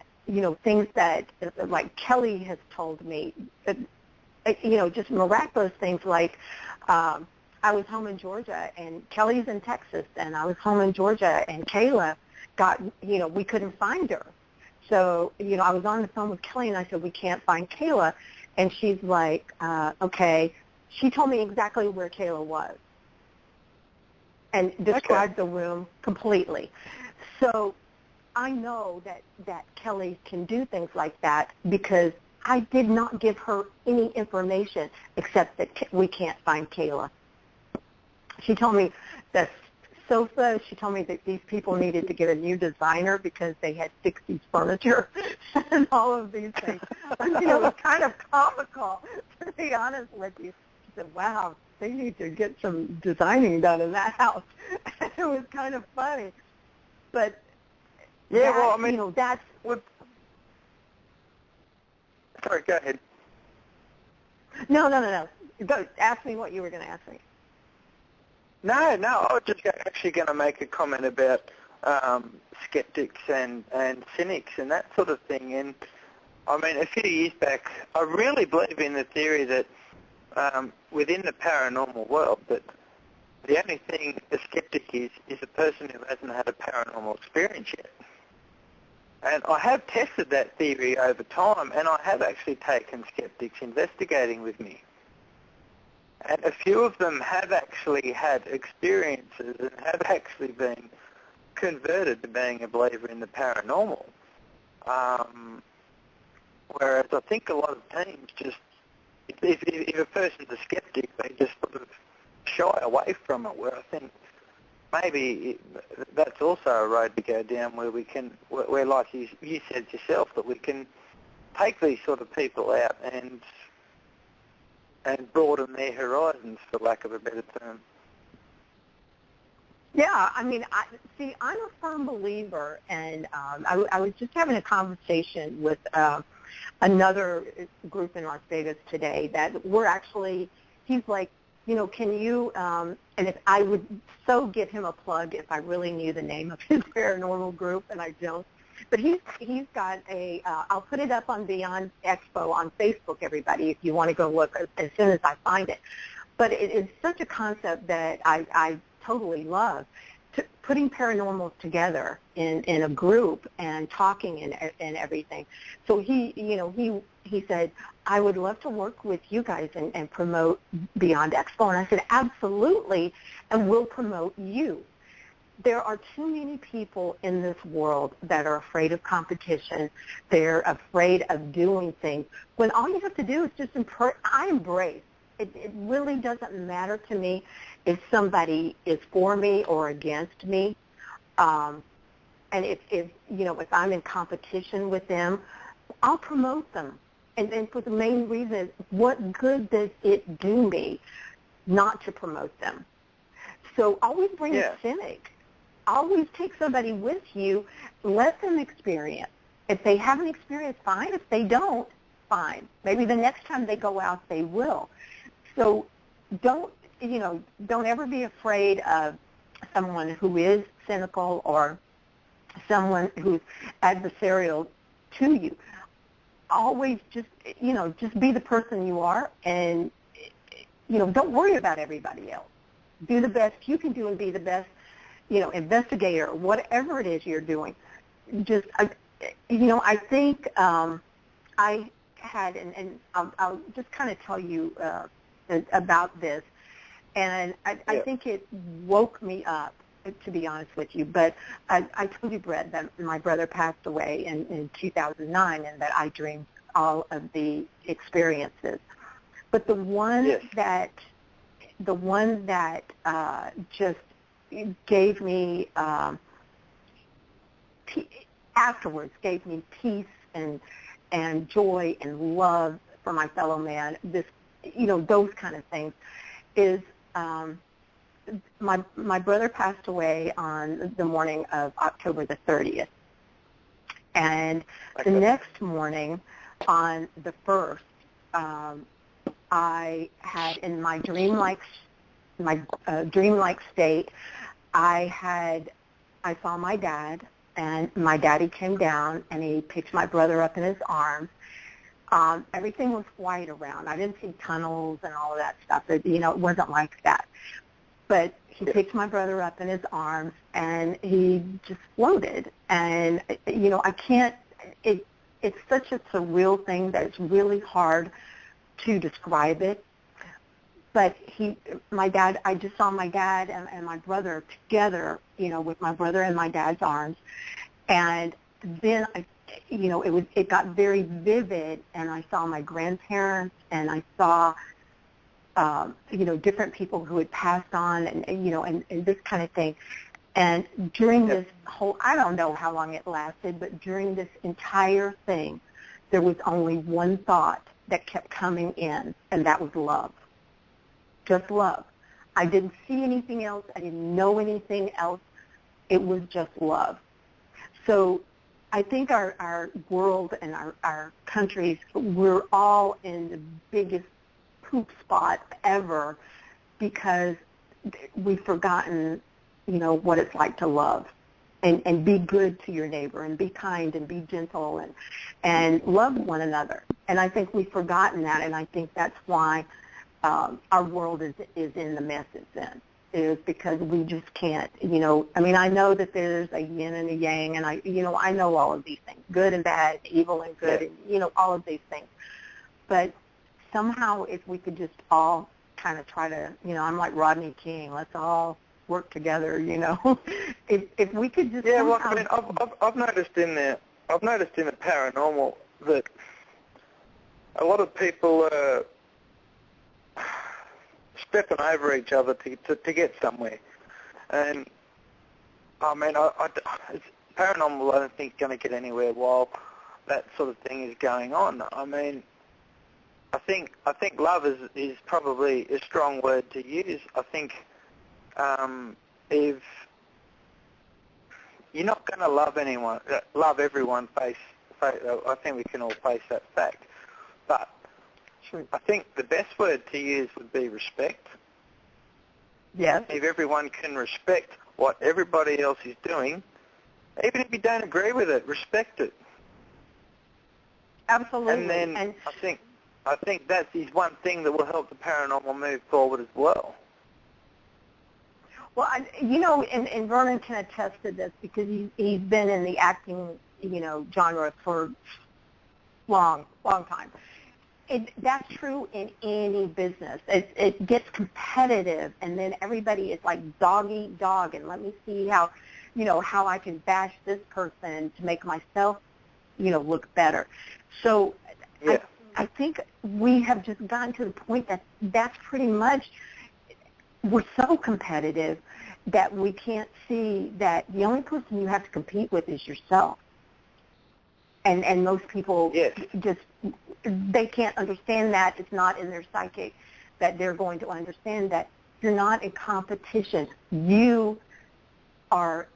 things that, like Kelly has told me, just miraculous things like I was home in Georgia, and Kelly's in Texas, and I was home in Georgia, and Kayla got, we couldn't find her. So, I was on the phone with Kelly, and I said, we can't find Kayla. And she's like, okay. She told me exactly where Kayla was and described the room completely. So I know that Kelly can do things like that, because I did not give her any information except that we can't find Kayla. She told me the sofa, she told me that these people needed to get a new designer because they had 60s furniture and all of these things. It was kind of comical, to be honest with you. She said, wow, they need to get some designing done in that house. It was kind of funny. But, that's... Sorry, go ahead. No. Go, ask me what you were going to ask me. No, I was just actually going to make a comment about skeptics and cynics and that sort of thing. And, I mean, a few years back, I really believe in the theory that within the paranormal world, that the only thing a skeptic is a person who hasn't had a paranormal experience yet. And I have tested that theory over time, and I have actually taken skeptics investigating with me. And a few of them have actually had experiences and have actually been converted to being a believer in the paranormal. Whereas I think a lot of teams just, if a person's a skeptic, they just sort of shy away from it, where I think maybe that's also a road to go down, where we can, where like you said yourself, that we can take these sort of people out and broaden their horizons, for lack of a better term. Yeah, I mean, I'm a firm believer, and I was just having a conversation with another group in Las Vegas today that we're actually, he's like, can you, and if I would so give him a plug if I really knew the name of his paranormal group, and I don't. But he's got I'll put it up on Beyond Expo on Facebook, everybody, if you want to go look as soon as I find it. But it is such a concept that I totally love, putting paranormals together in a group and talking and everything. So he said, I would love to work with you guys and promote Beyond Expo. And I said, absolutely, and we'll promote you. There are too many people in this world that are afraid of competition. They're afraid of doing things, when all you have to do is just I embrace. It really doesn't matter to me if somebody is for me or against me. And if I'm in competition with them, I'll promote them. And then for the main reason is, what good does it do me not to promote them? So always bring a cynic. Always take somebody with you. Let them experience. If they haven't experienced, fine. If they don't, fine. Maybe the next time they go out, they will. So don't, don't ever be afraid of someone who is cynical or someone who's adversarial to you. Always just be the person you are, and, don't worry about everybody else. Do the best you can do and be the best, investigator, whatever it is you're doing. Just, I think I had, and I'll just kind of tell you about this, and I think it woke me up, to be honest with you. But I told you, Brett, that my brother passed away in 2009, and that I dreamed all of the experiences. But the one that just gave me afterwards gave me peace and joy and love for my fellow man, those kind of things, is my brother passed away on the morning of October the 30th. And the next morning, on the 1st, I had, in my dreamlike state, I saw my dad, and my daddy came down, and he picked my brother up in his arms. Everything was white around. I didn't see tunnels and all of that stuff. It wasn't like that. But he picked my brother up in his arms, and he just floated. And, I can't, it's such a surreal thing that it's really hard to describe it. But I just saw my dad and my brother together, with my brother in my dad's arms. And then, it got very vivid, and I saw my grandparents, and I saw, different people who had passed on, and this kind of thing. And during this whole, I don't know how long it lasted, but during this entire thing, there was only one thought that kept coming in, and that was love. Just love. I didn't see anything else. I didn't know anything else. It was just love. So I think our world and our countries, we're all in the biggest poop spot ever because we've forgotten, what it's like to love and be good to your neighbor and be kind and be gentle and love one another. And I think we've forgotten that, and I think that's why our world is in the mess it's in, is because we just can't, I know that there's a yin and a yang, and I know all of these things, good and bad, evil and good, and, all of these things. But somehow if we could just all kind of try to, I'm like Rodney King, let's all work together, if we could just somehow... I've noticed in the paranormal that a lot of people are stepping over each other to get somewhere. And, it's paranormal, I don't think, is going to get anywhere while that sort of thing is going on. I think love is probably a strong word to use. I think if you're not going to love everyone face, I think we can all face that fact. But I think the best word to use would be respect. Yes. If everyone can respect what everybody else is doing, even if you don't agree with it, respect it. Absolutely. And then I think that is one thing that will help the paranormal move forward as well. Well, and Vernon can attest to this because he's been in the acting, genre for long time. That's true in any business. It gets competitive, and then everybody is like dog eat dog, and let me see how I can bash this person to make myself, look better. So I think we have just gotten to the point that that's pretty much, we're so competitive that we can't see that the only person you have to compete with is yourself. And most people just, they can't understand that. It's not in their psychic that they're going to understand that you're not in competition. You are,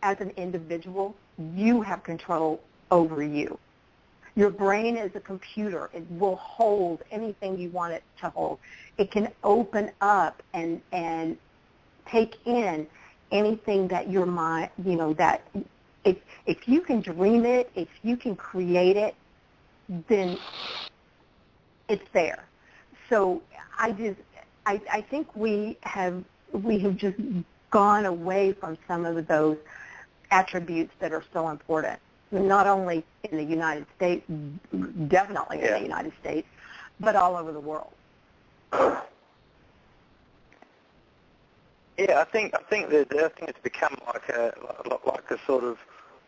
as an individual, you have control over you. Your brain is a computer. It will hold anything you want it to hold. It can open up and take in anything that your mind, that if you can dream it, if you can create it, then it's there. So I think we have just gone away from some of those attributes that are so important, not only in the United States, definitely in the United States, but all over the world. Yeah, I think it's become like a sort of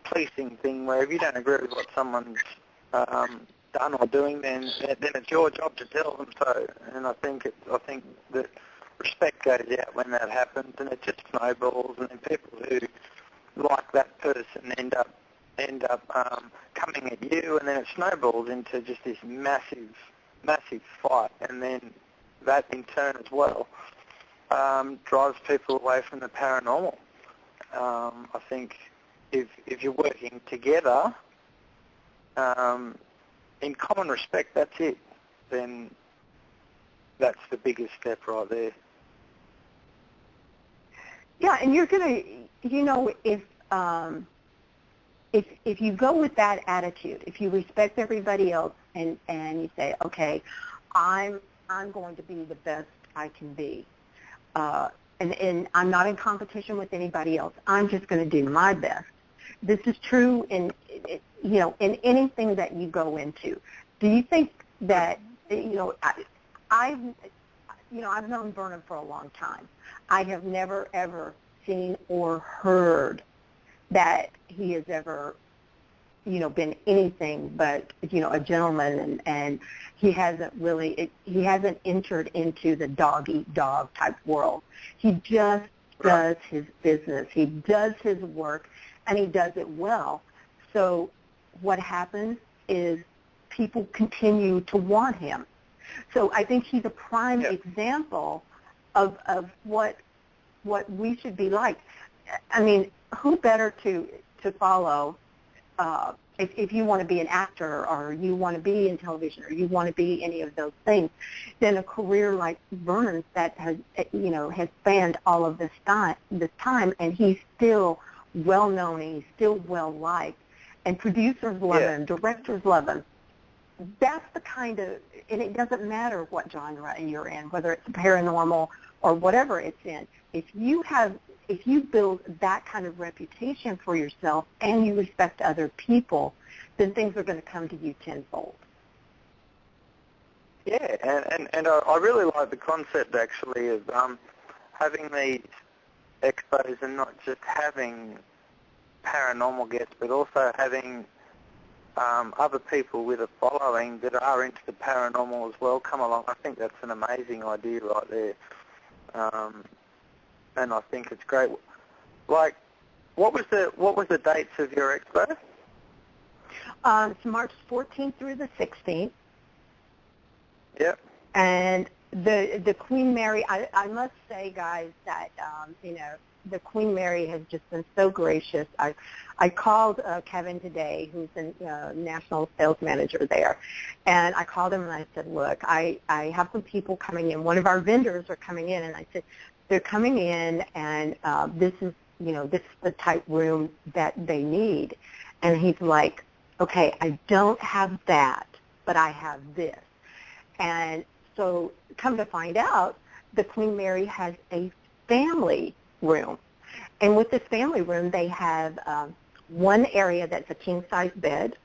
policing thing where if you don't agree with what someone's done or doing, then it's your job to tell them so. And I think that respect goes out when that happens, and it just snowballs, and then people who like that person end up coming at you, and then it snowballs into just this massive fight, and then that in turn as well drives people away from the paranormal. I think if you're working together in common respect, that's it. Then that's the biggest step right there. Yeah, and you're gonna, if you go with that attitude, if you respect everybody else and you say, okay, I'm going to be the best I can be, and I'm not in competition with anybody else. I'm just going to do my best. This is true in anything that you go into. Do you think that I've known Vernon for a long time. I have never ever seen or heard that he has ever been anything but a gentleman, and he hasn't entered into the dog eat dog type world. He just does his business. He does his work, and he does it well. So what happens is people continue to want him. So I think he's a prime example of what we should be like. I mean, who better to follow if you want to be an actor, or you want to be in television, or you want to be any of those things, than a career like Vernon's that has spanned all of this time, and he's still well known, and he's still well liked, and producers love him, directors love him. That's the kind of, and it doesn't matter what genre you're in, whether it's paranormal or whatever it's in. If you build that kind of reputation for yourself and you respect other people, then things are going to come to you tenfold. Yeah, and I really like the concept actually of having these expos and not just having paranormal guests, but also having other people with a following that are into the paranormal as well come along. I think that's an amazing idea right there. And I think it's great. Like, what was the dates of your expo? It's March 14th through the 16th. Yep. And the Queen Mary, I must say, guys, that the Queen Mary has just been so gracious. I called Kevin today, who's the national sales manager there, and I called him and I said, look, I have some people coming in. One of our vendors are coming in, and I said, they're coming in, and this is the type room that they need. And he's like, okay, I don't have that, but I have this. And so come to find out, the Queen Mary has a family room. And with this family room, they have one area that's a king-size bed,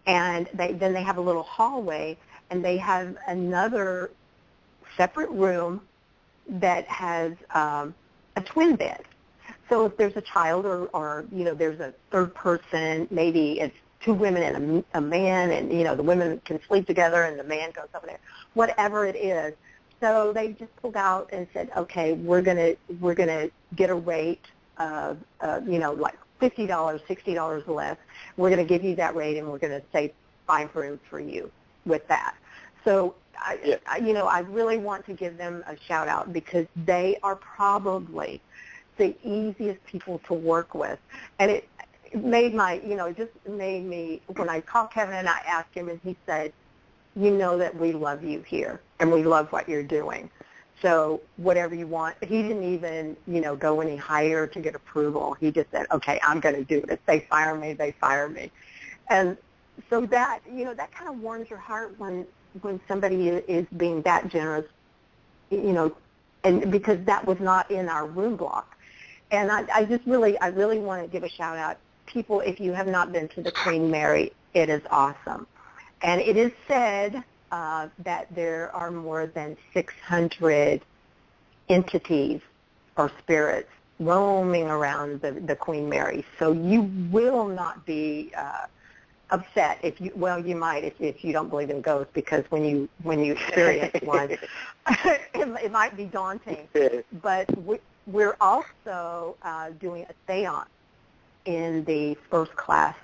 and then they have a little hallway, and they have another separate room that has a twin bed. So if there's a child or there's a third person, maybe it's two women and a man, and the women can sleep together and the man goes over there, whatever it is. So they just pulled out and said, okay, we're gonna get a rate of like $50, $60 less. We're gonna give you that rate, and we're gonna save 5 rooms for you with that. So I really want to give them a shout out, because they are probably the easiest people to work with, and made my, it just made me, when I called Kevin and I asked him, and he said, you know that we love you here and we love what you're doing. So whatever you want. He didn't even, go any higher to get approval. He just said, okay, I'm going to do it. If they fire me, they fire me. And so that, that kind of warms your heart when somebody is being that generous, and because that was not in our room block. And I really want to give a shout out. People, if you have not been to the Queen Mary, it is awesome. And it is said that there are more than 600 entities or spirits roaming around the Queen Mary. So you will not be upset you might if you don't believe in ghosts, because when you experience one, it might be daunting. But we're also doing a seance in the first class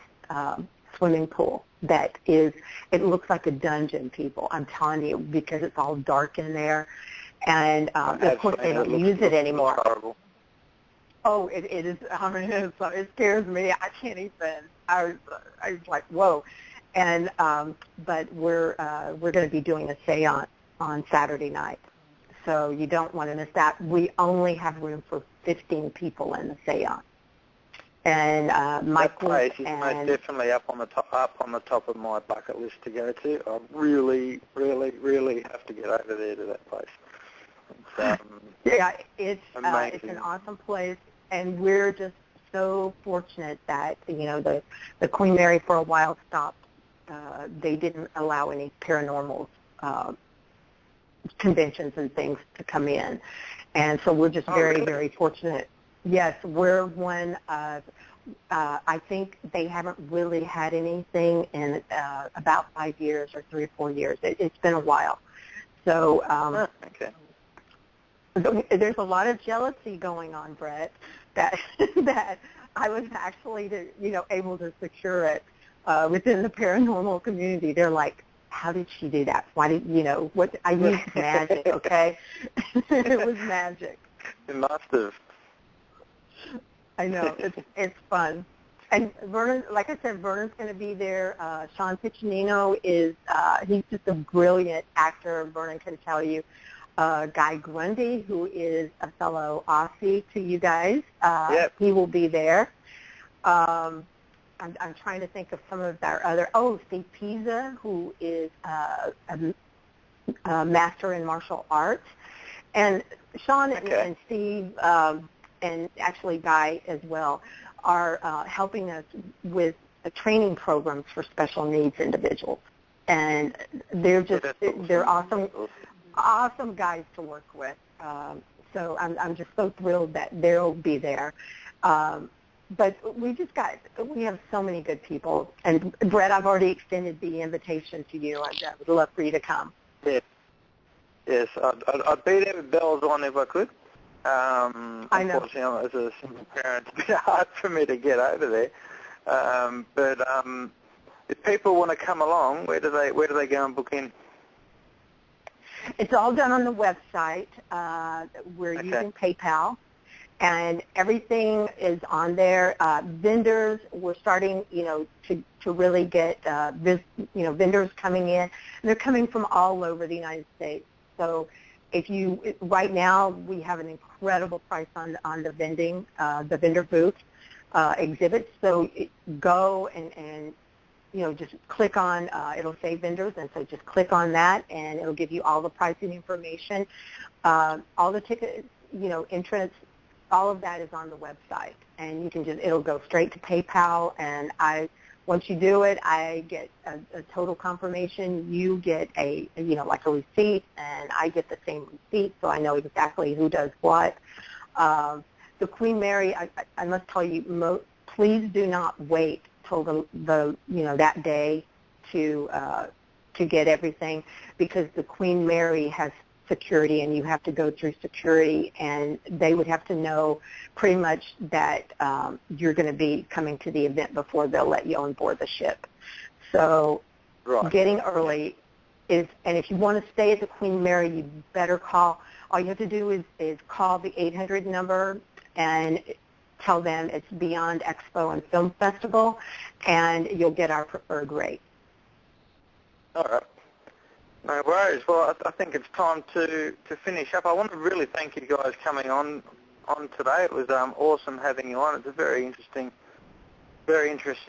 swimming pool. That is, it looks like a dungeon, people. I'm telling you, because it's all dark in there, and of course they don't use it anymore. Horrible. Oh, it is. I mean, it scares me. I can't even. I was like, whoa. And but we're going to be doing a seance on Saturday night, so you don't want to miss that. We only have room for 15 people in the seance. And Michael, that place is most definitely up on the top of my bucket list to go to. I really, really, really have to get over there to that place. It's an awesome place, and we're just so fortunate that the Queen Mary for a while stopped. They didn't allow any paranormal conventions and things to come in, and so we're just very, very fortunate. Yes, we're one of, I think they haven't really had anything in about 5 years or 3 or 4 years. It's been a while. So okay. There's a lot of jealousy going on, Brett, that I was actually able to secure it within the paranormal community. They're like, how did she do that? Why did, what? I used magic, okay? It was magic. It must have. I know. It's fun. And Vernon, like I said, Vernon's going to be there. Sean Piccinino is, he's just a brilliant actor. Vernon can tell you. Guy Grundy, who is a fellow Aussie to you guys, he will be there. I'm trying to think of some of our other, Steve Pisa, who is a master in martial arts. And Sean and Steve, and actually Guy as well, are helping us with training programs for special needs individuals. And they're they're awesome guys to work with. So I'm just so thrilled that they'll be there. But we have so many good people. And Brett, I've already extended the invitation to you. I would love for you to come. Yes, I'd be there with bells on if I could. I know. Unfortunately, as a single parent, it's a bit hard for me to get over there. But if people want to come along, where do they go and book in? It's all done on the website. We're using PayPal, and everything is on there. Vendors, we're starting, to really get vendors coming in. And they're coming from all over the United States. So right now we have an incredible price on the vendor booth exhibits. So go and just click on, it'll say vendors, and so just click on that, and it'll give you all the pricing information. All the tickets, entrance, all of that is on the website, and you can it'll go straight to PayPal, and once you do it, I get a total confirmation. You get like a receipt, and I get the same receipt, so I know exactly who does what. The Queen Mary, I must tell you, please do not wait till that day to get everything, because the Queen Mary has security, and you have to go through security, and they would have to know pretty much that you're going to be coming to the event before they'll let you on board the ship. So getting early and if you want to stay at the Queen Mary, you better call. All you have to do is call the 800 number, and tell them it's Beyond Expo and Film Festival, and you'll get our preferred rate. All right. No worries. Well, I think it's time to finish up. I want to really thank you guys coming on today. It was awesome having you on. It's a very interesting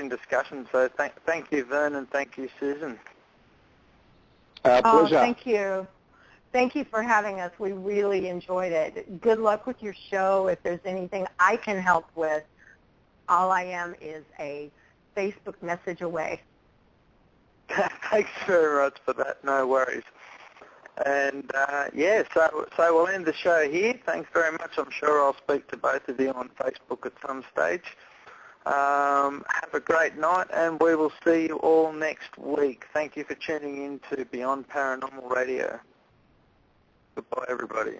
discussion. So thank you, Vernon. Thank you, Susan. Pleasure. Thank you. Thank you for having us. We really enjoyed it. Good luck with your show. If there's anything I can help with, all I am is a Facebook message away. Thanks very much for that. No worries. And so we'll end the show here. Thanks very much. I'm sure I'll speak to both of you on Facebook at some stage. Have a great night, and we will see you all next week. Thank you for tuning in to Beyond Paranormal Radio. Goodbye, everybody.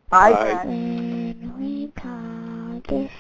Bye. Bye. When we talk, it's